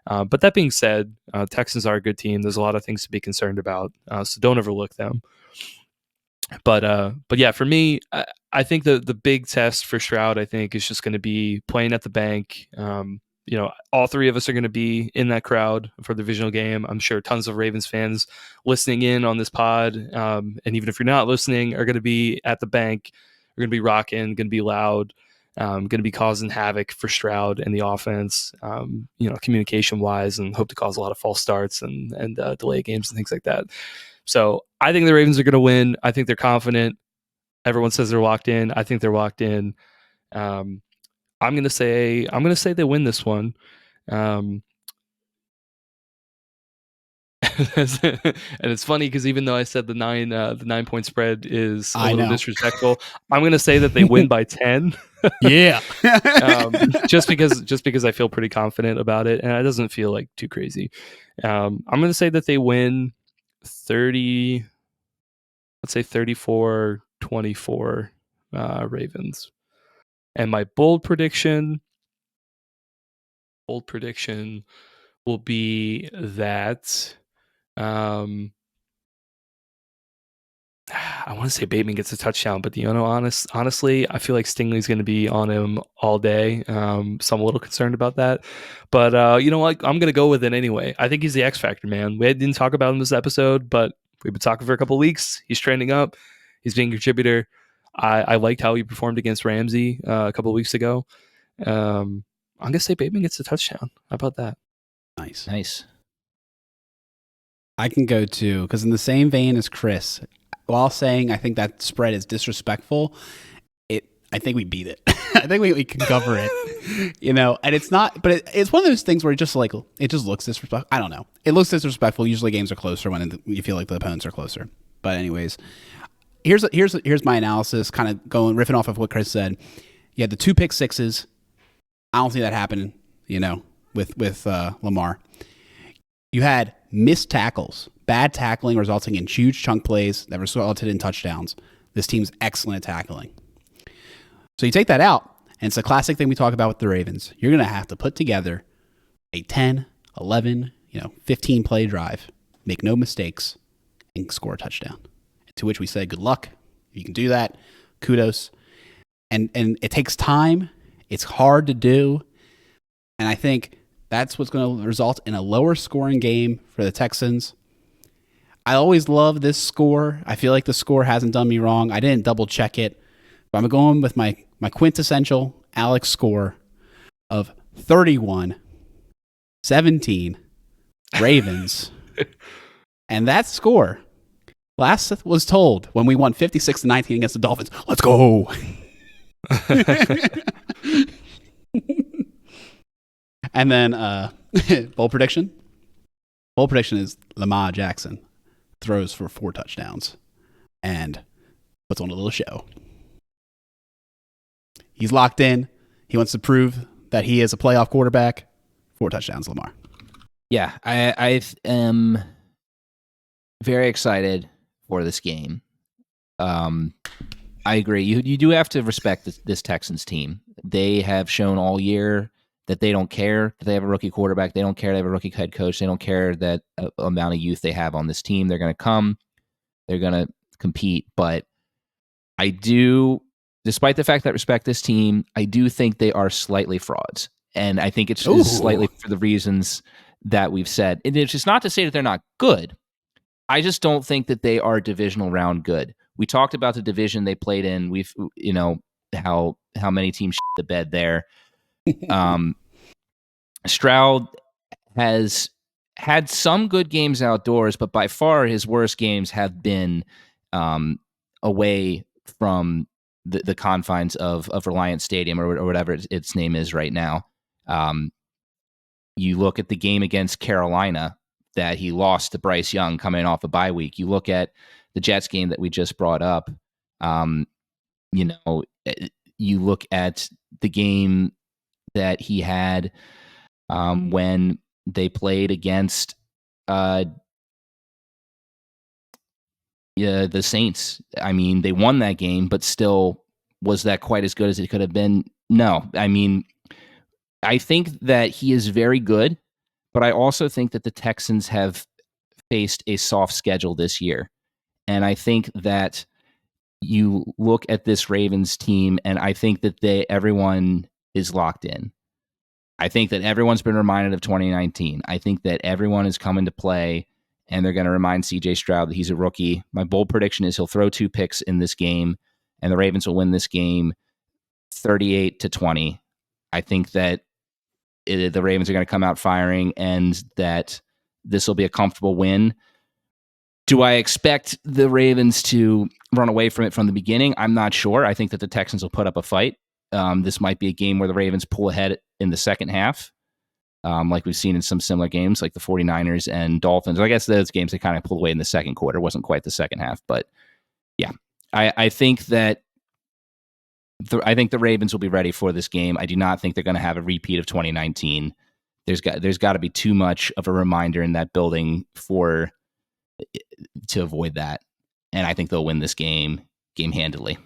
But that being said, Texans are a good team. There's a lot of things to be concerned about. So don't overlook them. But yeah, for me, I think the big test for Stroud, I think, is just going to be playing at the bank. All three of us are going to be in that crowd for the divisional game. I'm sure tons of Ravens fans listening in on this pod, and even if you're not listening, are going to be at the bank. We're going to be rocking, going to be loud, going to be causing havoc for Stroud and the offense, communication wise, and hope to cause a lot of false starts and delay games and things like that. So I think the Ravens are going to win. I think they're confident. Everyone says they're locked in. I think they're locked in. I'm going to say they win this one. And it's funny because even though I said the 9-point spread is a little disrespectful, I'm going to say that they win by 10. Yeah. Just because I feel pretty confident about it, and it doesn't feel like too crazy. I'm going to say that they win 30. Let's say 34-24 Ravens. And my bold prediction will be that I want to say Bateman gets a touchdown, but honestly, I feel like Stingley's going to be on him all day. So I'm a little concerned about that. But you know what? I'm going to go with it anyway. I think he's the X factor, man. We didn't talk about him this episode, but we've been talking for a couple of weeks. He's trending up. He's being a contributor. I liked how he performed against Ramsey a couple of weeks ago. I'm going to say Bateman gets a touchdown. How about that? Nice. I can go too, because in the same vein as Chris, while saying I think that spread is disrespectful, I think we beat it. I think we can cover it, and it's not, but it's one of those things where it just looks disrespectful. I don't know. It looks disrespectful. Usually games are closer when you feel like the opponents are closer. But anyways, here's my analysis, kind of riffing off of what Chris said. You had the 2 pick sixes. I don't see that happening, with Lamar. You had missed tackles, bad tackling resulting in huge chunk plays that resulted in touchdowns. This team's excellent at tackling. So you take that out, and it's a classic thing we talk about with the Ravens. You're going to have to put together a 10, 11, 15 play drive, make no mistakes, and score a touchdown. To which we say, good luck. If you can do that, kudos. And it takes time. It's hard to do. And I think that's what's going to result in a lower scoring game for the Texans. I always love this score. I feel like the score hasn't done me wrong. I didn't double check it. But I'm going with my quintessential Alex score of 31-17 Ravens. And that score last was told when we won 56-19 against the Dolphins. Let's go. And then bold prediction. Bold prediction is Lamar Jackson throws for 4 touchdowns and puts on a little show. He's locked in. He wants to prove that he is a playoff quarterback. 4 touchdowns, Lamar. Yeah, I am very excited for this game. I agree. You do have to respect this Texans team. They have shown all year that they don't care that they have a rookie quarterback. They don't care they have a rookie head coach. They don't care that amount of youth they have on this team. They're going to come. They're going to compete. But I do, despite the fact that I respect this team, I do think they are slightly frauds. And I think it's slightly for the reasons that we've said. And it's just not to say that they're not good. I just don't think that they are divisional round good. We talked about the division they played in. We've, how many teams shit the bed there. Stroud has had some good games outdoors, but by far his worst games have been away from the confines of Reliance Stadium or whatever its name is right now. You look at the game against Carolina that he lost to Bryce Young coming off a bye week. You look at the Jets game that we just brought up. You look at the game that he had when they played against the Saints. I mean, they won that game, but still, was that quite as good as it could have been? No. I mean, I think that he is very good, but I also think that the Texans have faced a soft schedule this year. And I think that you look at this Ravens team, and I think that everyone is locked in. I think that everyone's been reminded of 2019. I think that everyone is coming to play, and they're going to remind CJ Stroud that he's a rookie. My bold prediction is he'll throw 2 picks in this game, and the Ravens will win this game 38-20. I think that the Ravens are going to come out firing, and that this will be a comfortable win. Do I expect the Ravens to run away from it from the beginning? I'm not sure. I think that the Texans will put up a fight. This might be a game where the Ravens pull ahead in the second half, like we've seen in some similar games, like the 49ers and Dolphins. I guess those games, they kind of pulled away in the second quarter. It wasn't quite the second half. But yeah, I think that the Ravens will be ready for this game. I do not think they're going to have a repeat of 2019. There's got to be too much of a reminder in that building to avoid that. And I think they'll win this game handily.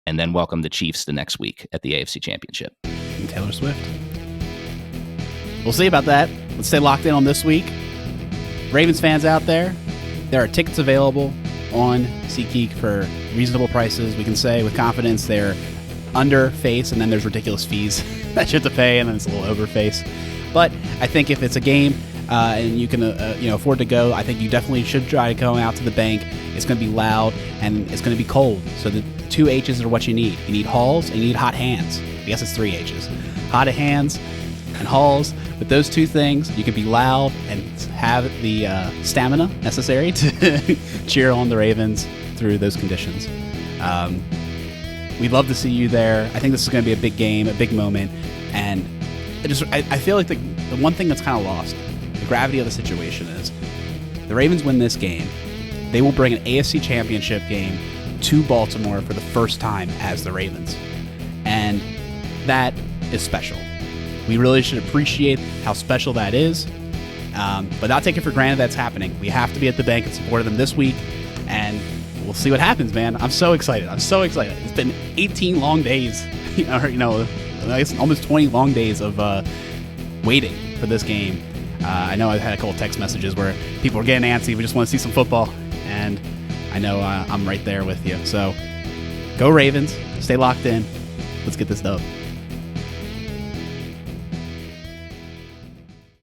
And then welcome the Chiefs the next week at the AFC Championship. And Taylor Swift. We'll see about that. Let's stay locked in on this week. Ravens fans out there are tickets available on SeatGeek for reasonable prices. We can say with confidence they're under face, and then there's ridiculous fees that you have to pay, and then it's a little over face. But I think if it's a game and you can afford to go, I think you definitely should try to go out to the bank. It's going to be loud and it's going to be cold. So the 2 H's are what you need. You need halls and you need hot hands. I guess it's 3 H's. Hot hands and halls. With those 2 things, you can be loud and have the stamina necessary to cheer on the Ravens through those conditions. We'd love to see you there. I think this is going to be a big game, a big moment. And I feel like the one thing that's kind of lost, the gravity of the situation is the Ravens win this game. They will bring an AFC Championship game to Baltimore for the first time as the Ravens. And that is special. We really should appreciate how special that is, but not take it for granted that's happening. We have to be at the bank and support them this week, and we'll see what happens, man. I'm so excited. It's been 18 long days, I guess almost 20 long days of waiting for this game. I know I've had a couple text messages where people are getting antsy. We just want to see some football, and I know I'm right there with you. So go Ravens. Stay locked in. Let's get this dub.